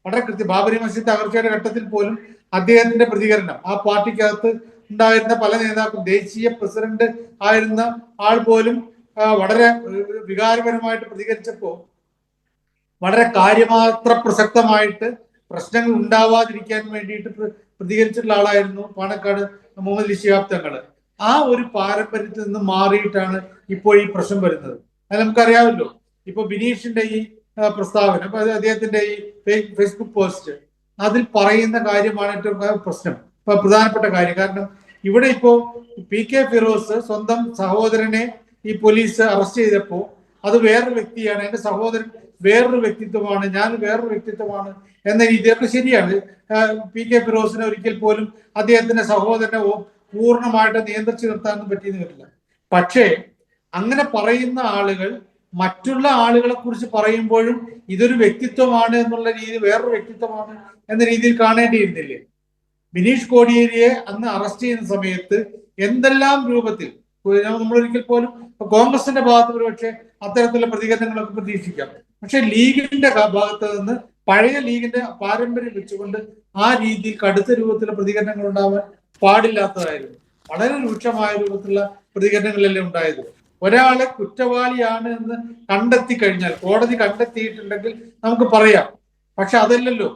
വളരെ കൃത്യം. ബാബരി മസ്ജിദ് തകർച്ചയുടെ ഘട്ടത്തിൽ പോലും അദ്ദേഹത്തിന്റെ പ്രതികരണം, ആ പാർട്ടിക്കകത്ത് ഉണ്ടായിരുന്ന പല നേതാക്കളും, ദേശീയ പ്രസിഡന്റ് ആയിരുന്ന ആൾ പോലും വളരെ വികാരപരമായിട്ട് പ്രതികരിച്ചപ്പോ വളരെ കാര്യമാത്ര പ്രസക്തമായിട്ട് പ്രശ്നങ്ങൾ ഉണ്ടാവാതിരിക്കാൻ വേണ്ടിയിട്ട് പ്രതികരിച്ചിട്ടുള്ള ആളായിരുന്നു പാണക്കാട് മുഹമ്മദ് അലി ശിഹാബ് തങ്ങള്. ആ ഒരു പാരമ്പര്യത്തിൽ നിന്ന് മാറിയിട്ടാണ് ഇപ്പോൾ ഈ പ്രശ്നം വരുന്നത്. അത് നമുക്കറിയാമല്ലോ. ഇപ്പൊ ബിനീഷിന്റെ ഈ പ്രസ്താവന, അപ്പൊ അദ്ദേഹത്തിന്റെ ഈ ഫേസ്ബുക്ക് പോസ്റ്റ്, അതിൽ പറയുന്ന കാര്യമാണ് ഏറ്റവും പ്രധാനപ്പെട്ട കാര്യം. കാരണം ഇവിടെ ഇപ്പോ PK ഫിറോസ് സ്വന്തം സഹോദരനെ ഈ പോലീസ് അറസ്റ്റ് ചെയ്തപ്പോ അത് വേറൊരു വ്യക്തിയാണ്, എന്റെ സഹോദരൻ വേറൊരു വ്യക്തിത്വമാണ്, ഞാൻ വേറൊരു വ്യക്തിത്വമാണ് എന്ന രീതിയൊക്കെ ശരിയാണ്. PK ഫിറോസിനെ ഒരിക്കൽ പോലും അദ്ദേഹത്തിന്റെ സഹോദരനെ പൂർണ്ണമായിട്ട് നിയന്ത്രിച്ചു നിർത്താനൊന്നും പറ്റിയെന്ന് വരില്ല. പക്ഷേ അങ്ങനെ പറയുന്ന ആളുകൾ മറ്റുള്ള ആളുകളെ കുറിച്ച് പറയുമ്പോഴും ഇതൊരു വ്യക്തിത്വമാണ് എന്നുള്ള രീതി, വേറൊരു വ്യക്തിത്വമാണ് എന്ന രീതിയിൽ കാണേണ്ടിയിരുന്നില്ലേ? ബിനീഷ് കോടിയേരിയെ അന്ന് അറസ്റ്റ് ചെയ്യുന്ന സമയത്ത് എന്തെല്ലാം രൂപത്തിൽ നമ്മളൊരിക്കൽ പോലും കോൺഗ്രസിന്റെ ഭാഗത്ത് ഒരു പക്ഷേ അത്തരത്തിലുള്ള പ്രതികരണങ്ങളൊക്കെ പ്രതീക്ഷിക്കാം. പക്ഷെ ലീഗിന്റെ ഭാഗത്ത് നിന്ന് പഴയ ലീഗിന്റെ പാരമ്പര്യം വെച്ചുകൊണ്ട് ആ രീതിയിൽ കടുത്ത രൂപത്തിലുള്ള പ്രതികരണങ്ങൾ ഉണ്ടാവാൻ പാടില്ലാത്തതായിരുന്നു. വളരെ രൂക്ഷമായ രൂപത്തിലുള്ള പ്രതികരണങ്ങളല്ലേ ഉണ്ടായത്. ഒരാളെ കുറ്റവാളിയാണ് എന്ന് കണ്ടെത്തി കഴിഞ്ഞാൽ, കോടതി കണ്ടെത്തിയിട്ടുണ്ടെങ്കിൽ നമുക്ക് പറയാം. പക്ഷെ അതല്ലല്ലോ.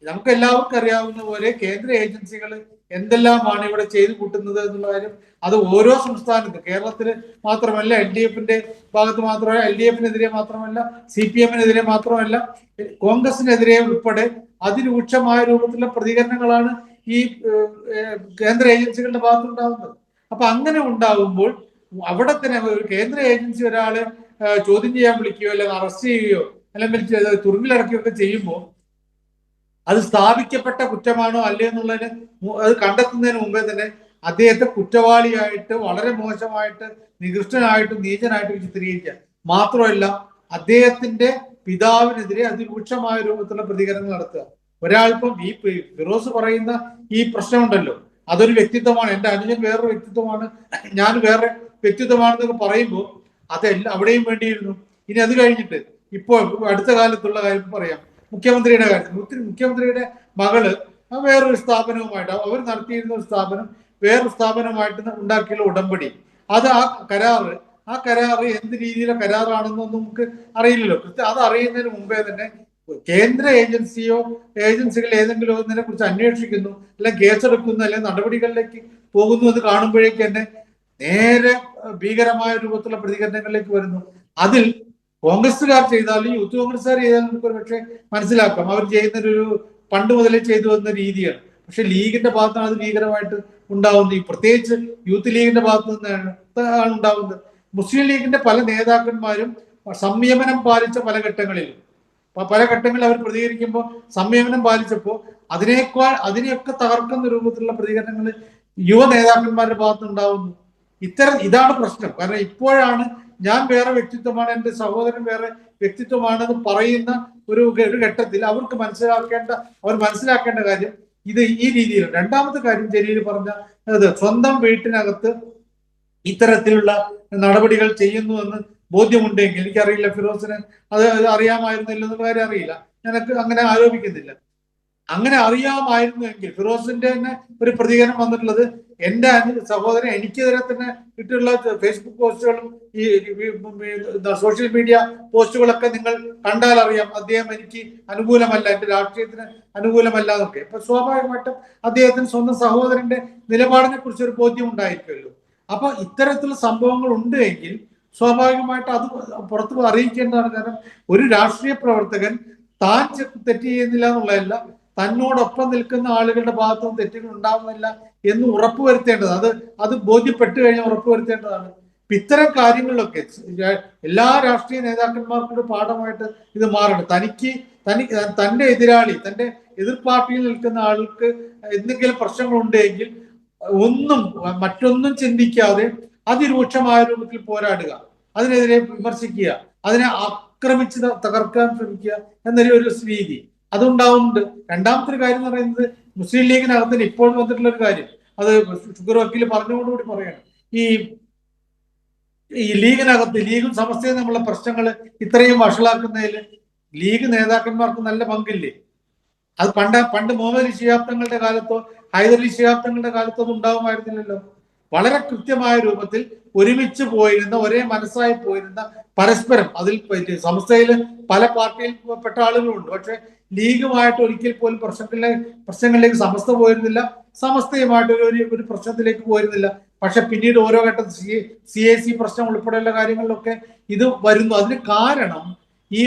നമുക്ക് എല്ലാവർക്കും അറിയാവുന്ന പോലെ കേന്ദ്ര ഏജൻസികൾ എന്തെല്ലാമാണ് ഇവിടെ ചെയ്തു കൂട്ടുന്നത് എന്നുള്ള കാര്യം അത് ഓരോ സംസ്ഥാനത്ത്, കേരളത്തിൽ മാത്രമല്ല, LDFന്റെ ഭാഗത്ത് മാത്രമല്ല, LDFനെതിരെ മാത്രമല്ല, CPMനെതിരെ മാത്രമല്ല, കോൺഗ്രസിനെതിരെ ഉൾപ്പെടെ അതിരൂക്ഷമായ രൂപത്തിലുള്ള പ്രതികരണങ്ങളാണ് ഈ കേന്ദ്ര ഏജൻസികളുടെ ഭാഗത്തുണ്ടാവുന്നത്. അപ്പൊ അങ്ങനെ ഉണ്ടാവുമ്പോൾ അവിടെ തന്നെ ഒരു കേന്ദ്ര ഏജൻസി ഒരാളെ ചോദ്യം ചെയ്യാൻ വിളിക്കുകയോ അല്ലെങ്കിൽ അറസ്റ്റ് ചെയ്യുകയോ അല്ലെങ്കിൽ തുറുങ്കിലടക്കുകയൊക്കെ ചെയ്യുമ്പോൾ അത് സ്ഥാപിക്കപ്പെട്ട കുറ്റമാണോ അല്ലേ എന്നുള്ളതിന് അത് കണ്ടെത്തുന്നതിന് മുമ്പേ തന്നെ അദ്ദേഹത്തെ കുറ്റവാളിയായിട്ട്, വളരെ മോശമായിട്ട്, നികൃഷ്ടനായിട്ടും നീചനായിട്ടും ചിത്രീകരിക്കുക. മാത്രമല്ല അദ്ദേഹത്തിന്റെ പിതാവിനെതിരെ അതിരൂക്ഷമായ രൂപത്തിലുള്ള പ്രതികരണങ്ങൾ നടത്തുക. ഒരാളിപ്പം ഈ ഫിറോസ് പറയുന്ന ഈ പ്രശ്നമുണ്ടല്ലോ, അതൊരു വ്യക്തിത്വമാണ്, എന്റെ അനുജൻ വേറൊരു വ്യക്തിത്വമാണ്, ഞാൻ വേറെ വ്യക്തിത്വമാണെന്നൊക്കെ പറയുമ്പോൾ അതെല്ലാം അവിടെയും വേണ്ടിയിരുന്നു. ഇനി അത് കഴിഞ്ഞിട്ട് ഇപ്പോൾ അടുത്ത കാലത്തുള്ള കാര്യം പറയാം. മുഖ്യമന്ത്രിയുടെ കാര്യത്തിൽ, മുഖ്യമന്ത്രിയുടെ മകള് വേറൊരു സ്ഥാപനവുമായിട്ട്, അവർ നടത്തിയിരുന്ന ഒരു സ്ഥാപനം വേറൊരു സ്ഥാപനമായിട്ട് ഉണ്ടാക്കിയുള്ള ഉടമ്പടി, അത് ആ കരാറ് എന്ത് രീതിയിലെ കരാറാണെന്നൊന്നും നമുക്ക് അറിയില്ലല്ലോ. അത് അറിയുന്നതിന് മുമ്പേ തന്നെ കേന്ദ്ര ഏജൻസികൾ ഏതെങ്കിലും ഒന്നിനെ കുറിച്ച് അന്വേഷിക്കുന്നു, അല്ലെങ്കിൽ കേസെടുക്കുന്നു, അല്ലെങ്കിൽ നടപടികളിലേക്ക് പോകുന്നു എന്ന് കാണുമ്പോഴേക്ക് തന്നെ നേരെ ഭീകരമായ രൂപത്തിലുള്ള പ്രതികരണങ്ങളിലേക്ക് വരുന്നു. അതിൽ കോൺഗ്രസ്സുകാർ ചെയ്താലും യൂത്ത് കോൺഗ്രസ്സുകാർ ചെയ്താലും നമുക്ക് ഒരു പക്ഷേ മനസ്സിലാക്കാം, അവർ ചെയ്യുന്നൊരു പണ്ട് മുതലേ ചെയ്തു വന്ന രീതിയാണ്. പക്ഷെ ലീഗിന്റെ ഭാഗത്താണ് അത് ഭീകരമായിട്ട് ഉണ്ടാവുന്നത്. പ്രത്യേകിച്ച് യൂത്ത് ലീഗിന്റെ ഭാഗത്ത് നിന്നാണ് ഉണ്ടാവുന്നത്. മുസ്ലിം ലീഗിന്റെ പല നേതാക്കന്മാരും സംയമനം പാലിച്ച പല ഘട്ടങ്ങളിലും അവർ പ്രതികരിക്കുമ്പോൾ സംയമനം പാലിച്ചപ്പോൾ അതിനെയൊക്കെ തകർക്കുന്ന രൂപത്തിലുള്ള പ്രതികരണങ്ങൾ യുവ നേതാക്കന്മാരുടെ ഭാഗത്ത് ഉണ്ടാവുന്നു. ഇതാണ് പ്രശ്നം. കാരണം ഇപ്പോഴാണ് ഞാൻ വേറെ വ്യക്തിത്വമാണ്, എന്റെ സഹോദരൻ വേറെ വ്യക്തിത്വമാണെന്ന് പറയുന്ന ഒരു ഘട്ടത്തിൽ അവർ മനസ്സിലാക്കേണ്ട കാര്യം ഇത് ഈ രീതിയിൽ. രണ്ടാമത്തെ കാര്യം ജലീൽ പറഞ്ഞ സ്വന്തം വീട്ടിനകത്ത് ഇത്തരത്തിലുള്ള നടപടികൾ ചെയ്യുന്നുവെന്ന് ബോധ്യമുണ്ടെങ്കിൽ, എനിക്കറിയില്ല ഫിറോസിന് അത് അറിയാമായിരുന്നില്ല എന്നുള്ള കാര്യം അറിയില്ല, ഞാനൊക്കെ അങ്ങനെ ആരോപിക്കുന്നില്ല. അങ്ങനെ അറിയാമായിരുന്നുവെങ്കിൽ ഫിറോസിന്റെ തന്നെ ഒരു പ്രതികരണം വന്നിട്ടുള്ളത്, എന്റെ സഹോദരൻ എനിക്കെതിരെ തന്നെ ഇട്ടുള്ള ഫേസ്ബുക്ക് പോസ്റ്റുകളും ഈ സോഷ്യൽ മീഡിയ പോസ്റ്റുകളൊക്കെ നിങ്ങൾ കണ്ടാൽ അറിയാം, അദ്ദേഹം എനിക്ക് അനുകൂലമല്ല, എന്റെ രാഷ്ട്രീയത്തിന് അനുകൂലമല്ല എന്നൊക്കെ. അപ്പൊ സ്വാഭാവികമായിട്ടും അദ്ദേഹത്തിന് സ്വന്തം സഹോദരന്റെ നിലപാടിനെ കുറിച്ച് ഒരു ബോധ്യം ഉണ്ടായിരിക്കുമല്ലോ. അപ്പൊ ഇത്തരത്തിലുള്ള സംഭവങ്ങൾ ഉണ്ട് എങ്കിൽ സ്വാഭാവികമായിട്ട് അത് പുറത്ത് അറിയിക്കേണ്ടതാണ്. കാരണം ഒരു രാഷ്ട്രീയ പ്രവർത്തകൻ താൻ തെറ്റ് ചെയ്യുന്നില്ല എന്നുള്ളതല്ല, തന്നോടൊപ്പം നിൽക്കുന്ന ആളുകളുടെ ഭാഗത്തുനിന്ന് തെറ്റുകൾ ഉണ്ടാവുന്നില്ല എന്ന് ഉറപ്പുവരുത്തേണ്ടത്, അത് ബോധ്യപ്പെട്ടു കഴിഞ്ഞാൽ ഉറപ്പുവരുത്തേണ്ടതാണ്. ഇത്തരം കാര്യങ്ങളിലൊക്കെ എല്ലാ രാഷ്ട്രീയ നേതാക്കന്മാർക്കും പാഠമായിട്ട് ഇത് മാറണം. തന്റെ എതിരാളി, തന്റെ എതിർ പാർട്ടിയിൽ നിൽക്കുന്ന ആൾക്ക് എന്തെങ്കിലും പ്രശ്നങ്ങളുണ്ടെങ്കിൽ മറ്റൊന്നും ചിന്തിക്കാതെ അതിരൂക്ഷമായ രൂപത്തിൽ പോരാടുക, അതിനെതിരെ വിമർശിക്കുക, അതിനെ ആക്രമിച്ച് തകർക്കാൻ ശ്രമിക്കുക എന്നൊരു രീതി അതുണ്ടാവുന്നുണ്ട്. രണ്ടാമത്തെ ഒരു കാര്യം എന്ന് പറയുന്നത് മുസ്ലിം ലീഗിനകത്ത് ഇപ്പോൾ വന്നിട്ടുള്ള ഒരു കാര്യം, അത് ഷുഗർ വക്കീൽ പറഞ്ഞുകൊണ്ടുകൂടി പറയാണ്, ഈ ലീഗും സമസ്തയും തമ്മിലുള്ള പ്രശ്നങ്ങൾ ഇത്രയും വഷളാക്കുന്നതിൽ ലീഗ് നേതാക്കന്മാർക്ക് നല്ല പങ്കില്ലേ? അത് പണ്ട് മുഹമ്മദ് അലി ശിഹാബ് തങ്ങളുടെ കാലത്തോ ഹൈദരലി ശിഹാബ് തങ്ങളുടെ കാലത്തോ ഒന്നും ഉണ്ടാവുമായിരുന്നില്ലല്ലോ. വളരെ കൃത്യമായ രൂപത്തിൽ ഒരുമിച്ച് പോയിരുന്ന, ഒരേ മനസ്സായി പോയിരുന്ന, പരസ്പരം അതിൽ സമസ്തയിൽ പല പാർട്ടിയിൽപ്പെട്ട ആളുകളുണ്ട്. പക്ഷെ ലീഗുമായിട്ട് ഒരിക്കൽ പോലും പ്രശ്നങ്ങളിലേക്ക് സമസ്ത പോയിരുന്നില്ല, സമസ്തയുമായിട്ട് ഒരു പ്രശ്നത്തിലേക്ക് പോയിരുന്നില്ല. പക്ഷെ പിന്നീട് ഓരോ ഘട്ടത്തിൽ CAC പ്രശ്നം ഉൾപ്പെടെയുള്ള കാര്യങ്ങളിലൊക്കെ ഇത് വരുന്നു. അതിന് കാരണം ഈ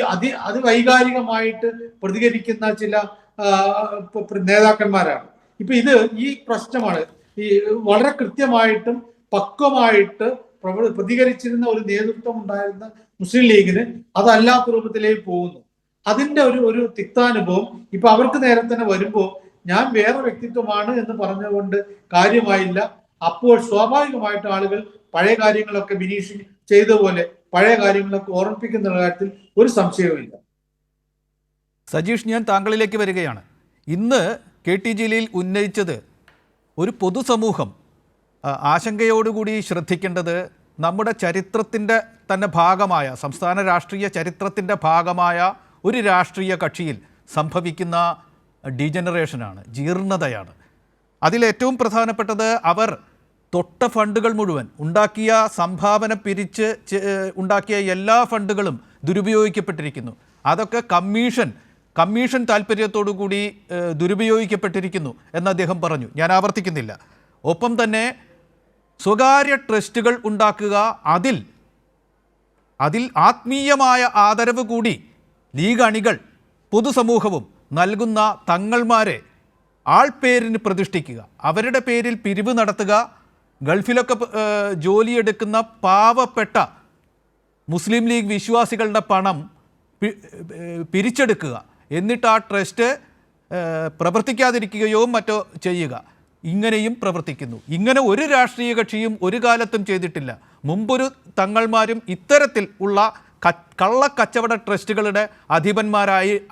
അതിവൈകാരികമായിട്ട് പ്രതികരിക്കുന്ന ചില നേതാക്കന്മാരാണ്. ഇപ്പൊ ഈ പ്രശ്നമാണ് ഈ വളരെ കൃത്യമായിട്ടും പക്വമായിട്ട് പ്രതികരിച്ചിരുന്ന ഒരു നേതൃത്വം ഉണ്ടായിരുന്ന മുസ്ലിം ലീഗിന് അതല്ലാത്ത രൂപത്തിലേക്ക് പോകുന്നു. അതിന്റെ ഒരു തിക്താനുഭവം ഇപ്പൊ അവർക്ക് നേരെ തന്നെ വരുമ്പോൾ ഞാൻ വേറെ വ്യക്തിത്വമാണ് എന്ന് പറഞ്ഞുകൊണ്ട് കാര്യമായില്ല. അപ്പോൾ സ്വാഭാവികമായിട്ട് ആളുകൾ പഴയ കാര്യങ്ങളൊക്കെ ബിനീഷ് ചെയ്ത പോലെ പഴയ കാര്യങ്ങളൊക്കെ ഓർമ്മിപ്പിക്കുന്ന കാര്യത്തിൽ ഒരു സംശയവുമില്ല. സജീഷ്, ഞാൻ താങ്കളിലേക്ക് വരികയാണ്. ഇന്ന് KT ജലീൽ ഉന്നയിച്ചത് ഒരു പൊതുസമൂഹം, ആശങ്കയോടുകൂടി ശ്രദ്ധിക്കേണ്ടത് നമ്മുടെ ചരിത്രത്തിൻ്റെ തന്നെ ഭാഗമായ, സംസ്ഥാന രാഷ്ട്രീയ ചരിത്രത്തിൻ്റെ ഭാഗമായ ഒരു രാഷ്ട്രീയ കക്ഷിയിൽ സംഭവിക്കുന്ന ഡീജനറേഷനാണ്, ജീർണതയാണ്. അതിലേറ്റവും പ്രധാനപ്പെട്ടത് അവർ തൊട്ട ഫണ്ടുകൾ മുഴുവൻ, ഉണ്ടാക്കിയ സംഭാവന പിരിച്ച് ഉണ്ടാക്കിയ എല്ലാ ഫണ്ടുകളും ദുരുപയോഗിക്കപ്പെട്ടിരിക്കുന്നു. അതൊക്കെ കമ്മീഷൻ താല്പര്യത്തോടു കൂടി ദുരുപയോഗിക്കപ്പെട്ടിരിക്കുന്നു എന്ന് അദ്ദേഹം പറഞ്ഞു. ഞാൻ ആവർത്തിക്കുന്നില്ല. ഒപ്പം തന്നെ സ്വകാര്യ ട്രസ്റ്റുകൾ ഉണ്ടാക്കുക, അതിൽ ആത്മീയമായ ആദരവ് കൂടി ലീഗ് അണികൾ പൊതുസമൂഹവും നൽകുന്ന തങ്ങൾമാരെ ആൾപേരിന് പ്രതിഷ്ഠിക്കുക, അവരുടെ പേരിൽ പിരിവ് നടത്തുക, ഗൾഫിലൊക്കെ ജോലിയെടുക്കുന്ന പാവപ്പെട്ട മുസ്ലിം ലീഗ് വിശ്വാസികളുടെ പണം പിരിച്ചെടുക്കുക, എന്നിട്ട് ആ ട്രസ്റ്റ് പ്രവർത്തിക്കാതിരിക്കുകയോ മറ്റോ ചെയ്യുക. ഇങ്ങനെയും പ്രവർത്തിക്കുന്നു. ഇങ്ങനെ ഒരു രാഷ്ട്രീയ കക്ഷിയും ഒരു കാലത്തും ചെയ്തിട്ടില്ല. മുമ്പൊരു തങ്ങൾമാരും ഇത്തരത്തിൽ ഉള്ള കള്ളക്കച്ചവട ട്രസ്റ്റുകളുടെ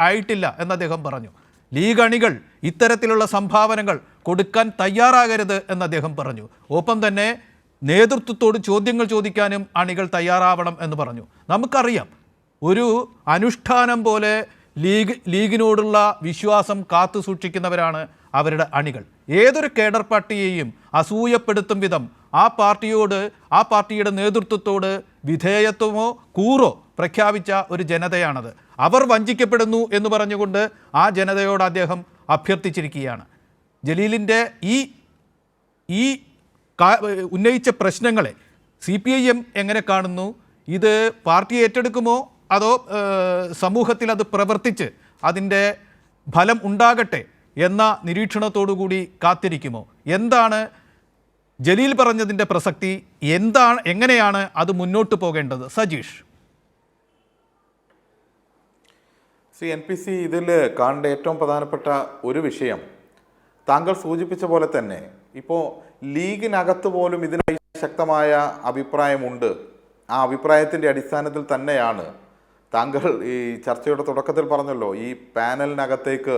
ആയിട്ടില്ല എന്ന് അദ്ദേഹം പറഞ്ഞു. ലീഗ് അണികൾ ഇത്തരത്തിലുള്ള സംഭാവനകൾ കൊടുക്കാൻ തയ്യാറാകരുത് എന്ന് അദ്ദേഹം പറഞ്ഞു. ഒപ്പം തന്നെ നേതൃത്വത്തോട് ചോദ്യങ്ങൾ ചോദിക്കാനും അണികൾ തയ്യാറാവണം എന്ന് പറഞ്ഞു. നമുക്കറിയാം, ഒരു അനുഷ്ഠാനം പോലെ ലീഗിനോടുള്ള വിശ്വാസം കാത്തു സൂക്ഷിക്കുന്നവരാണ് അവരുടെ അണികൾ. ഏതൊരു കേഡർ പാർട്ടിയെയും അസൂയപ്പെടുത്തും വിധം ആ പാർട്ടിയുടെ നേതൃത്വത്തോട് വിധേയത്വമോ കൂറോ പ്രഖ്യാപിച്ച ഒരു ജനതയാണത്. അവർ വഞ്ചിക്കപ്പെടുന്നു എന്ന് പറഞ്ഞുകൊണ്ട് ആ ജനതയോട് അദ്ദേഹം അഭ്യർത്ഥിച്ചിരിക്കുകയാണ്. ജലീലിൻ്റെ ഈ ഉന്നയിച്ച പ്രശ്നങ്ങളെ CPIM എങ്ങനെ കാണുന്നു? ഇത് പാർട്ടി ഏറ്റെടുക്കുമോ അതോ സമൂഹത്തിൽ അത് പ്രവർത്തിച്ച് അതിൻ്റെ ഫലം ഉണ്ടാകട്ടെ എന്ന നിരീക്ഷണത്തോടുകൂടി കാത്തിരിക്കുമോ? എന്താണ് ജലീൽ പറഞ്ഞതിൻ്റെ പ്രസക്തി? എങ്ങനെയാണ് അത് മുന്നോട്ട് പോകേണ്ടത്? സജീഷ്. NPC ഇതിൽ കാണേണ്ട ഏറ്റവും പ്രധാനപ്പെട്ട ഒരു വിഷയം താങ്കൾ സൂചിപ്പിച്ച പോലെ തന്നെ ഇപ്പോൾ ലീഗിനകത്ത് പോലും ഇതിനായി ശക്തമായ അഭിപ്രായമുണ്ട്. ആ അഭിപ്രായത്തിൻ്റെ അടിസ്ഥാനത്തിൽ തന്നെയാണ് താങ്കൾ ഈ ചർച്ചയുടെ തുടക്കത്തിൽ പറഞ്ഞല്ലോ, ഈ പാനലിനകത്തേക്ക്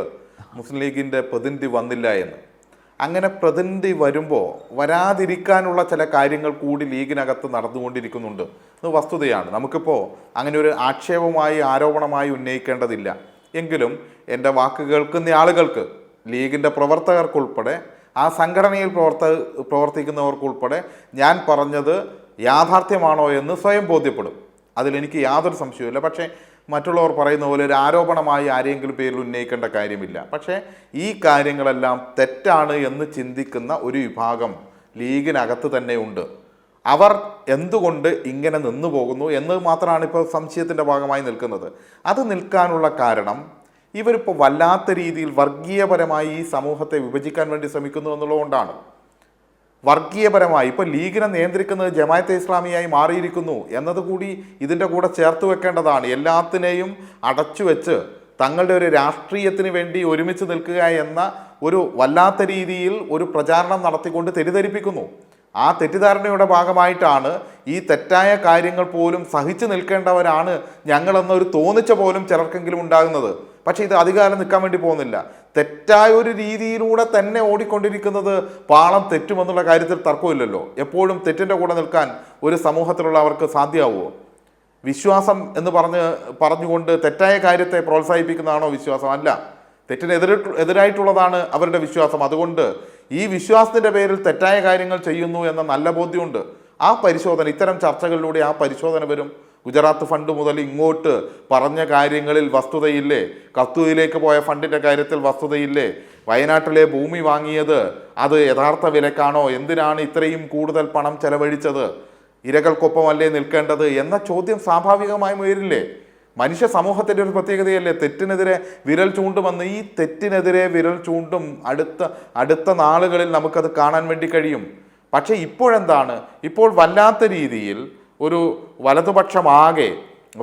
മുസ്ലിം ലീഗിൻ്റെ പ്രതിനിധി വന്നില്ല എന്ന്. അങ്ങനെ പ്രതിനിധി വരുമ്പോൾ വരാതിരിക്കാനുള്ള ചില കാര്യങ്ങൾ കൂടി ലീഗിനകത്ത് നടന്നുകൊണ്ടിരിക്കുന്നുണ്ട്. അത് വസ്തുതയാണ്. നമുക്കിപ്പോൾ അങ്ങനെ ഒരു ആരോപണമായി ഉന്നയിക്കേണ്ടതില്ല. എങ്കിലും എൻ്റെ വാക്ക് കേൾക്കുന്ന ആളുകൾക്ക്, ലീഗിൻ്റെ പ്രവർത്തകർക്കുൾപ്പെടെ ആ സംഘടനയിൽ പ്രവർത്തിക്കുന്നവർക്കുൾപ്പെടെ ഞാൻ പറഞ്ഞത് യാഥാർത്ഥ്യമാണോ എന്ന് സ്വയം ബോധ്യപ്പെടും. അതിലെനിക്ക് യാതൊരു സംശയവുമില്ല. പക്ഷേ മറ്റുള്ളവർ പറയുന്ന പോലെ ഒരു ആരോപണമായി ആരെങ്കിലും പേരിൽ ഉന്നയിക്കേണ്ട കാര്യമില്ല. പക്ഷേ ഈ കാര്യങ്ങളെല്ലാം തെറ്റാണ് എന്ന് ചിന്തിക്കുന്ന ഒരു വിഭാഗം ലീഗിനകത്ത് തന്നെ ഉണ്ട്. അവർ എന്തുകൊണ്ട് ഇങ്ങനെ നിന്നു പോകുന്നു എന്ന് മാത്രമാണ് ഇപ്പോൾ സംശയത്തിൻ്റെ ഭാഗമായി നിൽക്കുന്നത്. അത് നിൽക്കാനുള്ള കാരണം ഇവരിപ്പോൾ വല്ലാത്ത രീതിയിൽ വർഗീയപരമായി ഈ സമൂഹത്തെ വിഭജിക്കാൻ വേണ്ടി ശ്രമിക്കുന്നു എന്നുള്ളതുകൊണ്ടാണ്. വർഗീയപരമായി ഇപ്പോൾ ലീഗിനെ നിയന്ത്രിക്കുന്നത് ജമാഅത്തെ ഇസ്ലാമിയായി മാറിയിരിക്കുന്നു എന്നതുകൂടി ഇതിൻ്റെ കൂടെ ചേർത്ത് വെക്കേണ്ടതാണ്. എല്ലാത്തിനെയും അടച്ചു വെച്ച് തങ്ങളുടെ ഒരു രാഷ്ട്രീയത്തിന് വേണ്ടി ഒരുമിച്ച് നിൽക്കുക എന്ന ഒരു വല്ലാത്ത രീതിയിൽ ഒരു പ്രചാരണം നടത്തിക്കൊണ്ട് തെറ്റിദ്ധരിപ്പിക്കുന്നു. ആ തെറ്റിദ്ധാരണയുടെ ഭാഗമായിട്ടാണ് ഈ തെറ്റായ കാര്യങ്ങൾ പോലും സഹിച്ചു നിൽക്കേണ്ടവരാണ് ഞങ്ങളെന്നൊരു തോന്നിച്ച പോലും ചിലർക്കെങ്കിലും ഉണ്ടാകുന്നത്. പക്ഷേ ഇത് അധികാരം നിൽക്കാൻ വേണ്ടി പോകുന്നില്ല. തെറ്റായ ഒരു രീതിയിലൂടെ തന്നെ ഓടിക്കൊണ്ടിരിക്കുന്നത് പാളം തെറ്റുമെന്നുള്ള കാര്യത്തിൽ തർക്കമില്ലല്ലോ. എപ്പോഴും തെറ്റിൻ്റെ കൂടെ നിൽക്കാൻ ഒരു സമൂഹത്തിലുള്ളവർക്ക് സാധ്യമാവുമോ? വിശ്വാസം എന്ന് പറഞ്ഞുകൊണ്ട് തെറ്റായ കാര്യത്തെ പ്രോത്സാഹിപ്പിക്കുന്നതാണോ വിശ്വാസം? അല്ല, എതിരായിട്ടുള്ളതാണ് അവരുടെ വിശ്വാസം. അതുകൊണ്ട് ഈ വിശ്വാസത്തിൻ്റെ പേരിൽ തെറ്റായ കാര്യങ്ങൾ ചെയ്യുന്നു എന്ന നല്ല ബോധ്യമുണ്ട്. ആ പരിശോധന, ഇത്തരം ചർച്ചകളിലൂടെ ആ പരിശോധന വരും. ഗുജറാത്ത് ഫണ്ട് മുതൽ ഇങ്ങോട്ട് പറഞ്ഞ കാര്യങ്ങളിൽ വസ്തുതയില്ലേ? കത്തൂരിലേക്ക് പോയ ഫണ്ടിൻ്റെ കാര്യത്തിൽ വസ്തുതയില്ലേ? വയനാട്ടിലെ ഭൂമി വാങ്ങിയത് അത് യഥാർത്ഥ വിലക്കാണോ? എന്തിനാണ് ഇത്രയും കൂടുതൽ പണം ചെലവഴിച്ചത്? ഇരകൾക്കൊപ്പമല്ലേ നിൽക്കേണ്ടത് എന്ന ചോദ്യം സ്വാഭാവികമായും ഉയരില്ലേ? മനുഷ്യ സമൂഹത്തിൻ്റെ ഒരു പ്രത്യേകതയല്ലേ തെറ്റിനെതിരെ വിരൽ ചൂണ്ടുമെന്ന്. ഈ തെറ്റിനെതിരെ വിരൽ ചൂണ്ടും അടുത്ത നാളുകളിൽ നമുക്കത് കാണാൻ വേണ്ടി കഴിയും. പക്ഷേ ഇപ്പോഴെന്താണ്? ഇപ്പോൾ വല്ലാത്ത രീതിയിൽ ഒരു വലതുപക്ഷമാകെ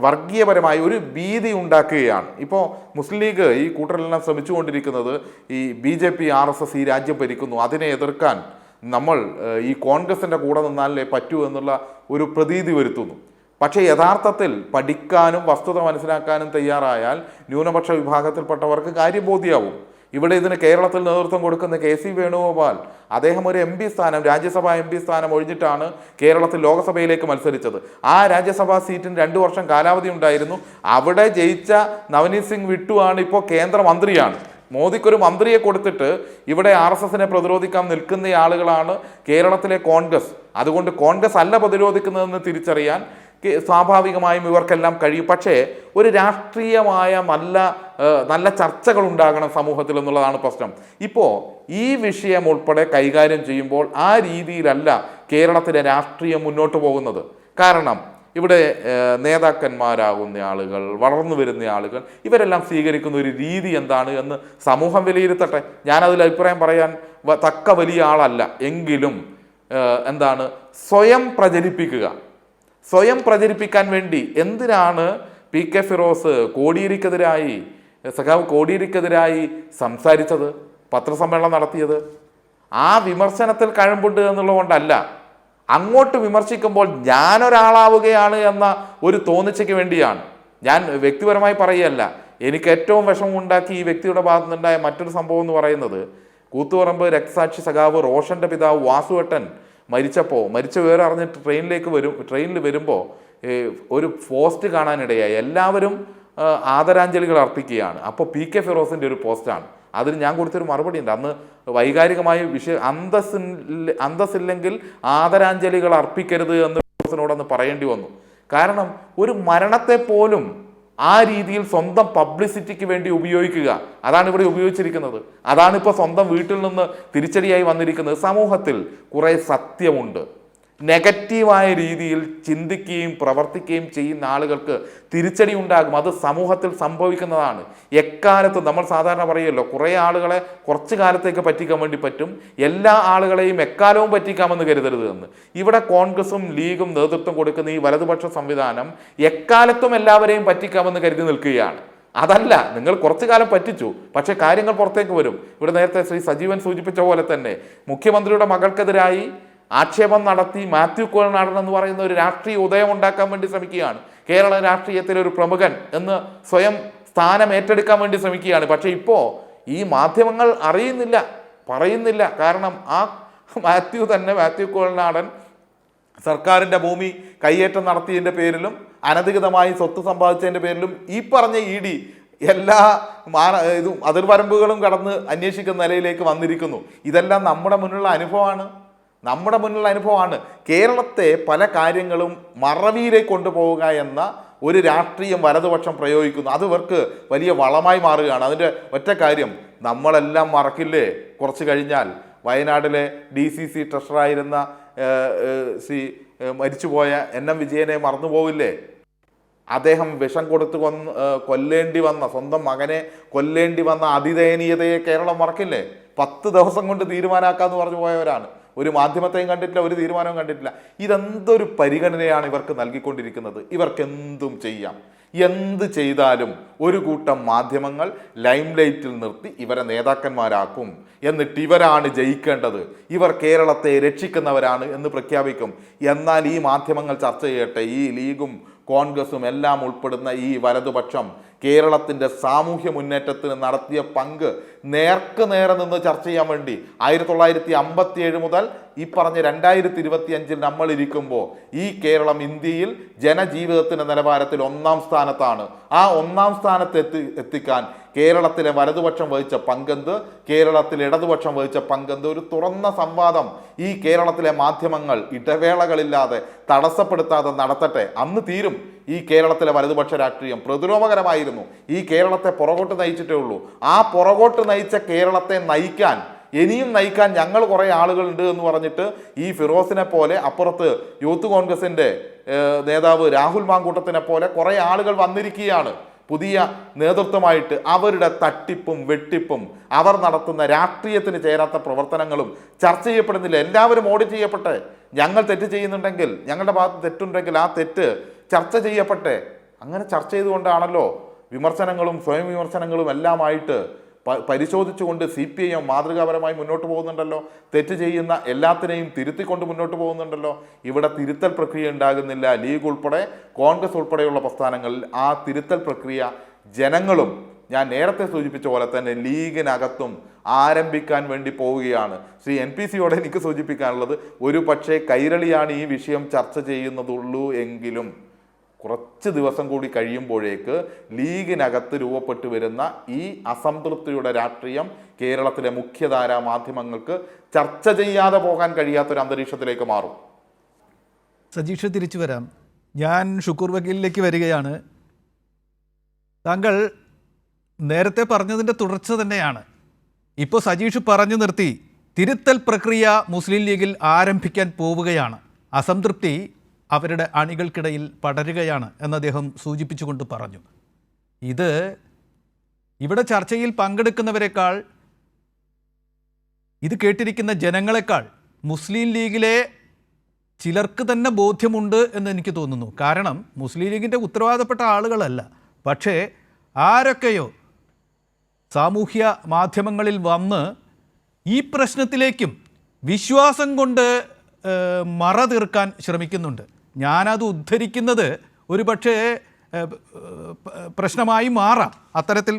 വർഗീയപരമായി ഒരു ഭീതി ഉണ്ടാക്കുകയാണ്. ഇപ്പോൾ മുസ്ലിം ലീഗ് ഈ കൂട്ടരെല്ലാം ശ്രമിച്ചുകൊണ്ടിരിക്കുന്നത് ഈ BJP RSS ഈ രാജ്യം ഭരിക്കുന്നു, അതിനെ എതിർക്കാൻ നമ്മൾ ഈ കോൺഗ്രസിൻ്റെ കൂടെ നിന്നാലേ പറ്റൂ എന്നുള്ള ഒരു പ്രതീതി വരുത്തുന്നു. പക്ഷേ യഥാർത്ഥത്തിൽ പഠിക്കാനും വസ്തുത മനസ്സിലാക്കാനും തയ്യാറായാൽ ന്യൂനപക്ഷ വിഭാഗത്തിൽപ്പെട്ടവർക്ക് കാര്യബോധ്യമാവും. ഇവിടെ ഇതിന് കേരളത്തിൽ നേതൃത്വം കൊടുക്കുന്ന KC വേണുഗോപാൽ അദ്ദേഹം ഒരു MP സ്ഥാനം, രാജ്യസഭാ MP സ്ഥാനം ഒഴിഞ്ഞിട്ടാണ് കേരളത്തിൽ ലോക്സഭയിലേക്ക് മത്സരിച്ചത്. ആ രാജ്യസഭാ സീറ്റിന് 2 വർഷം കാലാവധി ഉണ്ടായിരുന്നു. അവിടെ ജയിച്ച നവനീത് സിംഗ് വിട്ടുവാണ് ഇപ്പോൾ കേന്ദ്രമന്ത്രിയാണ്. മോദിക്കൊരു മന്ത്രിയെ കൊടുത്തിട്ട് ഇവിടെ RSSനെ പ്രതിരോധിക്കാൻ നിൽക്കുന്ന ആളുകളാണ് കേരളത്തിലെ കോൺഗ്രസ്. അതുകൊണ്ട് കോൺഗ്രസ് അല്ല പ്രതിരോധിക്കുന്നതെന്ന് തിരിച്ചറിയാൻ സ്വാഭാവികമായും ഇവർക്കെല്ലാം കഴിയും. പക്ഷേ ഒരു രാഷ്ട്രീയമായ നല്ല ചർച്ചകൾ ഉണ്ടാകണം സമൂഹത്തിൽ എന്നുള്ളതാണ് പ്രശ്നം. ഇപ്പോൾ ഈ വിഷയം ഉൾപ്പെടെ കൈകാര്യം ചെയ്യുമ്പോൾ ആ രീതിയിലല്ല കേരളത്തിലെ രാഷ്ട്രീയം മുന്നോട്ട് പോകുന്നത്. കാരണം ഇവിടെ നേതാക്കന്മാരാകുന്ന ആളുകൾ, വളർന്നു വരുന്ന ആളുകൾ, ഇവരെല്ലാം സ്വീകരിക്കുന്ന ഒരു രീതി എന്താണ് എന്ന് സമൂഹം വിലയിരുത്തട്ടെ. ഞാനതിൽ അഭിപ്രായം പറയാൻ തക്ക വലിയ ആളല്ല. എങ്കിലും എന്താണ്, സ്വയം പ്രചരിപ്പിക്കാൻ വേണ്ടി എന്തിനാണ് PK ഫിറോസ് സഖാവ് കോടിയേരിക്കെതിരായി സംസാരിച്ചത്, പത്രസമ്മേളനം നടത്തിയത്? ആ വിമർശനത്തിൽ കഴമ്പുണ്ട് എന്നുള്ളതുകൊണ്ടല്ല. അങ്ങോട്ട് വിമർശിക്കുമ്പോൾ ഞാനൊരാളാവുകയാണ് എന്ന ഒരു തോന്നിച്ചയ്ക്ക് വേണ്ടിയാണ്. ഞാൻ വ്യക്തിപരമായി പറയുകയല്ല. എനിക്ക് ഏറ്റവും വിഷമമുണ്ടാക്കി ഈ വ്യക്തിയുടെ ഭാഗത്തു നിന്നുണ്ടായ മറ്റൊരു സംഭവം എന്ന് പറയുന്നത്, കൂത്തുപറമ്പ് രക്തസാക്ഷി സഖാവ് റോഷന്റെ പിതാവ് വാസുവേട്ടൻ മരിച്ച വിവരം അറിഞ്ഞിട്ട് ട്രെയിനിൽ വരുമ്പോൾ ഒരു പോസ്റ്റ് കാണാനിടയായി. എല്ലാവരും ആദരാഞ്ജലികൾ അർപ്പിക്കുകയാണ്. അപ്പോൾ PK ഫിറോസിൻ്റെ ഒരു പോസ്റ്റാണ്. അതിന് ഞാൻ കൊടുത്തൊരു മറുപടി ഉണ്ട്. അന്ന് വൈകാരികമായ അന്തസ്സില്ലെങ്കിൽ ആദരാഞ്ജലികൾ അർപ്പിക്കരുത് എന്ന് ഫിറോസിനോടൊന്ന് പറയേണ്ടി വന്നു. കാരണം ഒരു മരണത്തെ പോലും ആ രീതിയിൽ സ്വന്തം പബ്ലിസിറ്റിക്ക് വേണ്ടി ഉപയോഗിക്കുക, അതാണ് ഇവിടെ ഉപയോഗിച്ചിരിക്കുന്നത്. അതാണ് ഇപ്പോൾ സ്വന്തം വീട്ടിൽ നിന്ന് തിരിച്ചടിയായി വന്നിരിക്കുന്നത്. സമൂഹത്തിൽ കുറേ സത്യമുണ്ട്. നെഗറ്റീവായ രീതിയിൽ ചിന്തിക്കുകയും പ്രവർത്തിക്കുകയും ചെയ്യുന്ന ആളുകൾക്ക് തിരിച്ചടി ഉണ്ടാകും. അത് സമൂഹത്തിൽ സംഭവിക്കുന്നതാണ്. എക്കാലത്തും നമ്മൾ സാധാരണ പറയുമല്ലോ, കുറേ ആളുകളെ കുറച്ചു കാലത്തേക്ക് പറ്റിക്കാൻ വേണ്ടി പറ്റും, എല്ലാ ആളുകളെയും എക്കാലവും പറ്റിക്കാമെന്ന് കരുതരുത് എന്ന്. ഇവിടെ കോൺഗ്രസും ലീഗും നേതൃത്വം കൊടുക്കുന്ന ഈ വലതുപക്ഷ സംവിധാനം എക്കാലത്തും എല്ലാവരെയും പറ്റിക്കാമെന്ന് കരുതി നിൽക്കുകയാണ്. അതല്ല, നിങ്ങൾ കുറച്ചു കാലം പറ്റിച്ചു, പക്ഷേ കാര്യങ്ങൾ പുറത്തേക്ക് വരും. ഇവിടെ നേരത്തെ ശ്രീ സജീവൻ സൂചിപ്പിച്ച പോലെ തന്നെ മുഖ്യമന്ത്രിയുടെ മകൾക്കെതിരായി ആക്ഷേപം നടത്തി മാത്യു കുഴൽനാടൻ എന്ന് പറയുന്ന ഒരു രാഷ്ട്രീയ ഉദയം ഉണ്ടാക്കാൻ വേണ്ടി ശ്രമിക്കുകയാണ്. കേരള രാഷ്ട്രീയത്തിലെ ഒരു പ്രമുഖൻ എന്ന് സ്വയം സ്ഥാനം ഏറ്റെടുക്കാൻ വേണ്ടി ശ്രമിക്കുകയാണ്. പക്ഷേ ഇപ്പോൾ ഈ മാധ്യമങ്ങൾ പറയുന്നില്ല. കാരണം ആ മാത്യു കുഴൽനാടൻ സർക്കാരിൻ്റെ ഭൂമി കയ്യേറ്റം നടത്തിയതിൻ്റെ പേരിലും അനധികൃതമായി സ്വത്ത് സമ്പാദിച്ചതിൻ്റെ പേരിലും ഈ പറഞ്ഞ ED എല്ലാ അതിർവരമ്പുകളും കടന്ന് അന്വേഷിക്കുന്ന നിലയിലേക്ക് വന്നിരിക്കുന്നു. ഇതെല്ലാം നമ്മുടെ മുന്നിലുള്ള അനുഭവമാണ്. കേരളത്തെ പല കാര്യങ്ങളും മറവിയിലേക്ക് കൊണ്ടുപോവുക എന്ന ഒരു രാഷ്ട്രീയം വലതുപക്ഷം പ്രയോഗിക്കുന്നു. അത് ഇവർക്ക് വലിയ വളമായി മാറുകയാണ്. അതിൻ്റെ ഒറ്റ കാര്യം, നമ്മളെല്ലാം മറക്കില്ലേ, കുറച്ച് കഴിഞ്ഞാൽ വയനാട്ടിലെ DCC ട്രഷറായിരുന്ന മരിച്ചുപോയ NM വിജയനെ മറന്നുപോവില്ലേ? അദ്ദേഹം വിഷം കൊടുത്ത് സ്വന്തം മകനെ കൊല്ലേണ്ടി വന്ന അതിദയനീയതയെ കേരളം മറക്കില്ലേ? 10 ദിവസം കൊണ്ട് തീരുമാനമാക്കാമെന്ന് പറഞ്ഞു പോയവരാണ്. ഒരു മാധ്യമത്തെയും കണ്ടിട്ടില്ല, ഒരു തീരുമാനവും കണ്ടിട്ടില്ല. ഇതെന്തൊരു പരിഗണനയാണ് ഇവർക്ക് നൽകിക്കൊണ്ടിരിക്കുന്നത്. ഇവർക്ക് എന്തും ചെയ്യാം. എന്ത് ചെയ്താലും ഒരു കൂട്ടം മാധ്യമങ്ങൾ ലൈംലൈറ്റിൽ നിർത്തി ഇവരെ നേതാക്കന്മാരാക്കും. എന്നിട്ട് ഇവരാണ് ജയിക്കേണ്ടത്, ഇവർ കേരളത്തെ രക്ഷിക്കുന്നവരാണ് എന്ന് പ്രഖ്യാപിക്കും. എന്നാൽ ഈ മാധ്യമങ്ങൾ ചർച്ച ചെയ്യട്ടെ, ഈ ലീഗും കോൺഗ്രസും എല്ലാം ഉൾപ്പെടുന്ന ഈ വലതുപക്ഷം കേരളത്തിൻ്റെ സാമൂഹ്യ മുന്നേറ്റത്തിന് നടത്തിയ പങ്ക് നേർക്ക് നേരെ നിന്ന് ചർച്ച ചെയ്യാൻ വേണ്ടി 1957 മുതൽ ഈ പറഞ്ഞ 2025 നമ്മളിരിക്കുമ്പോൾ ഈ കേരളം ഇന്ത്യയിൽ ജനജീവിതത്തിൻ്റെ നിലവാരത്തിൽ 1-ാം സ്ഥാനത്താണ്. ആ 1-ാം സ്ഥാനത്ത് എത്തിക്കാൻ കേരളത്തിലെ വലതുപക്ഷം വഹിച്ച പങ്കെന്ത്, കേരളത്തിലെ ഇടതുപക്ഷം വഹിച്ച പങ്കെന്ത്? ഒരു തുറന്ന സംവാദം ഈ കേരളത്തിലെ മാധ്യമങ്ങൾ ഇടവേളകളില്ലാതെ തടസ്സപ്പെടുത്താതെ നടത്തട്ടെ. അന്ന് തീരും ഈ കേരളത്തിലെ വലതുപക്ഷ രാഷ്ട്രീയം. പ്രതിലോമകരമായിരുന്നു. ഈ കേരളത്തെ പുറകോട്ട് നയിച്ചിട്ടേ ഉള്ളൂ. ആ പുറകോട്ട് നയിച്ച കേരളത്തെ ഇനിയും നയിക്കാൻ ഞങ്ങൾ കുറേ ആളുകളുണ്ട് എന്ന് പറഞ്ഞിട്ട് ഈ ഫിറോസിനെ പോലെ, അപ്പുറത്ത് യൂത്ത് കോൺഗ്രസിൻ്റെ നേതാവ് രാഹുൽ മാങ്കൂട്ടത്തിനെ പോലെ കുറേ ആളുകൾ വന്നിരിക്കുകയാണ് പുതിയ നേതൃത്വമായിട്ട്. അവരുടെ തട്ടിപ്പും വെട്ടിപ്പും അവർ നടത്തുന്ന രാഷ്ട്രീയത്തിന് ചേരാത്ത പ്രവർത്തനങ്ങളും ചർച്ച ചെയ്യപ്പെടുന്നില്ല. എല്ലാവരും ഓഡിറ്റ് ചെയ്യപ്പെട്ടെ. ഞങ്ങൾ തെറ്റ് ചെയ്യുന്നുണ്ടെങ്കിൽ, ഞങ്ങളുടെ ഭാഗത്ത് തെറ്റുണ്ടെങ്കിൽ ആ തെറ്റ് ചർച്ച ചെയ്യപ്പെട്ടെ. അങ്ങനെ ചർച്ച ചെയ്തുകൊണ്ടാണല്ലോ വിമർശനങ്ങളും സ്വയം വിമർശനങ്ങളും എല്ലാമായിട്ട് പരിശോധിച്ചുകൊണ്ട് CPIM മാതൃകാപരമായി മുന്നോട്ട് പോകുന്നുണ്ടല്ലോ. തെറ്റ് ചെയ്യുന്ന എല്ലാത്തിനെയും തിരുത്തിക്കൊണ്ട് മുന്നോട്ട് പോകുന്നുണ്ടല്ലോ. ഇവിടെ തിരുത്തൽ പ്രക്രിയ ഉണ്ടാകുന്നില്ല. ലീഗ് ഉൾപ്പെടെ കോൺഗ്രസ് ഉൾപ്പെടെയുള്ള പ്രസ്ഥാനങ്ങളിൽ ആ തിരുത്തൽ പ്രക്രിയ ജനങ്ങളും ഞാൻ നേരത്തെ സൂചിപ്പിച്ച പോലെ തന്നെ ലീഗിനകത്തും ആരംഭിക്കാൻ വേണ്ടി പോവുകയാണ്. ശ്രീ NPCയോടെ എനിക്ക് സൂചിപ്പിക്കാനുള്ളത്, ഒരു പക്ഷേ കൈരളിയാണ് ഈ വിഷയം ചർച്ച ചെയ്യുന്നതുള്ളൂ എങ്കിലും കുറച്ച് ദിവസം കൂടി കഴിയുമ്പോഴേക്ക് ലീഗിനകത്ത് രൂപപ്പെട്ടു വരുന്ന ഈ അസംതൃപ്തിയുടെ രാഷ്ട്രീയം കേരളത്തിലെ മുഖ്യധാരാ മാധ്യമങ്ങൾക്ക് ചർച്ച ചെയ്യാതെ പോകാൻ കഴിയാത്തൊരു അന്തരീക്ഷത്തിലേക്ക് മാറും. സജീഷ്, തിരിച്ചു വരാം. ഞാൻ ഷുക്കൂർ വക്കീലിലേക്ക് വരികയാണ്. താങ്കൾ നേരത്തെ പറഞ്ഞതിൻ്റെ തുടർച്ച തന്നെയാണ്. ഇപ്പോൾ സജീഷ് പറഞ്ഞു നിർത്തി, തിരുത്തൽ പ്രക്രിയ മുസ്ലിം ലീഗിൽ ആരംഭിക്കാൻ പോവുകയാണ്, അസംതൃപ്തി അവരുടെ അണികൾക്കിടയിൽ പടരുകയാണ് എന്ന് അദ്ദേഹം സൂചിപ്പിച്ചുകൊണ്ട് പറഞ്ഞു. ഇത് ഇവിടെ ചർച്ചയിൽ പങ്കെടുക്കുന്നവരെക്കാൾ, ഇത് കേട്ടിരിക്കുന്ന ജനങ്ങളെക്കാൾ മുസ്ലിം ലീഗിലെ ചിലർക്ക് തന്നെ ബോധ്യമുണ്ട് എന്ന് എനിക്ക് തോന്നുന്നു. കാരണം മുസ്ലിം ലീഗിൻ്റെ ഉത്തരവാദപ്പെട്ട ആളുകളല്ല, പക്ഷേ ആരൊക്കെയോ സാമൂഹ്യ മാധ്യമങ്ങളിൽ വന്ന് ഈ പ്രശ്നത്തിലേക്കും വിശ്വാസം കൊണ്ട് മറ തീർക്കാൻ ശ്രമിക്കുന്നുണ്ട്. ഞാനത് ഉദ്ധരിക്കുന്നത് ഒരു പക്ഷേ പ്രശ്നമായി മാറാം, അത്തരത്തിൽ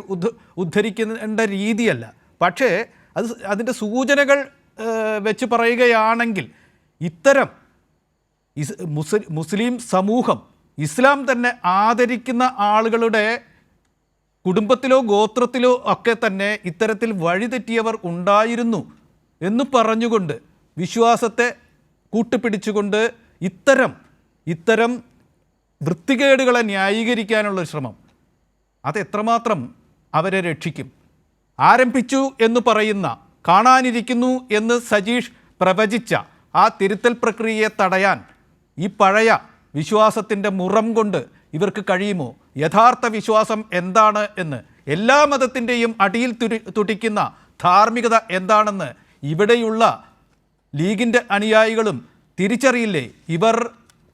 ഉദ്ധരിക്കേണ്ട രീതിയല്ല. പക്ഷേ അതിൻ്റെ സൂചനകൾ വെച്ച് പറയുകയാണെങ്കിൽ, ഇത്തരം മുസ്ലിം സമൂഹം, ഇസ്ലാം തന്നെ ആദരിക്കുന്ന ആളുകളുടെ കുടുംബത്തിലോ ഗോത്രത്തിലോ ഒക്കെ തന്നെ ഇത്തരത്തിൽ വഴിതെറ്റിയവർ ഉണ്ടായിരുന്നു എന്ന് പറഞ്ഞുകൊണ്ട്, വിശ്വാസത്തെ കൂട്ടുപിടിച്ചുകൊണ്ട് ഇത്തരം വൃത്തികേടുകളെ ന്യായീകരിക്കാനുള്ള ശ്രമം, അതെത്രമാത്രം അവരെ രക്ഷിക്കും? ആരംഭിച്ചു എന്ന് പറയുന്ന, കാണാനിരിക്കുന്നു എന്ന് സജീഷ് പ്രവചിച്ച ആ തിരുത്തൽ പ്രക്രിയയെ തടയാൻ ഈ പഴയ വിശ്വാസത്തിൻ്റെ മുറം കൊണ്ട് ഇവർക്ക് കഴിയുമോ? യഥാർത്ഥ വിശ്വാസം എന്താണ് എന്ന്, എല്ലാ മതത്തിൻ്റെയും അടിയിൽ തുടിക്കുന്ന ധാർമ്മികത എന്താണെന്ന് ഇവിടെയുള്ള ലീഗിൻ്റെ അനുയായികളും തിരിച്ചറിയില്ലേ? ഇവർ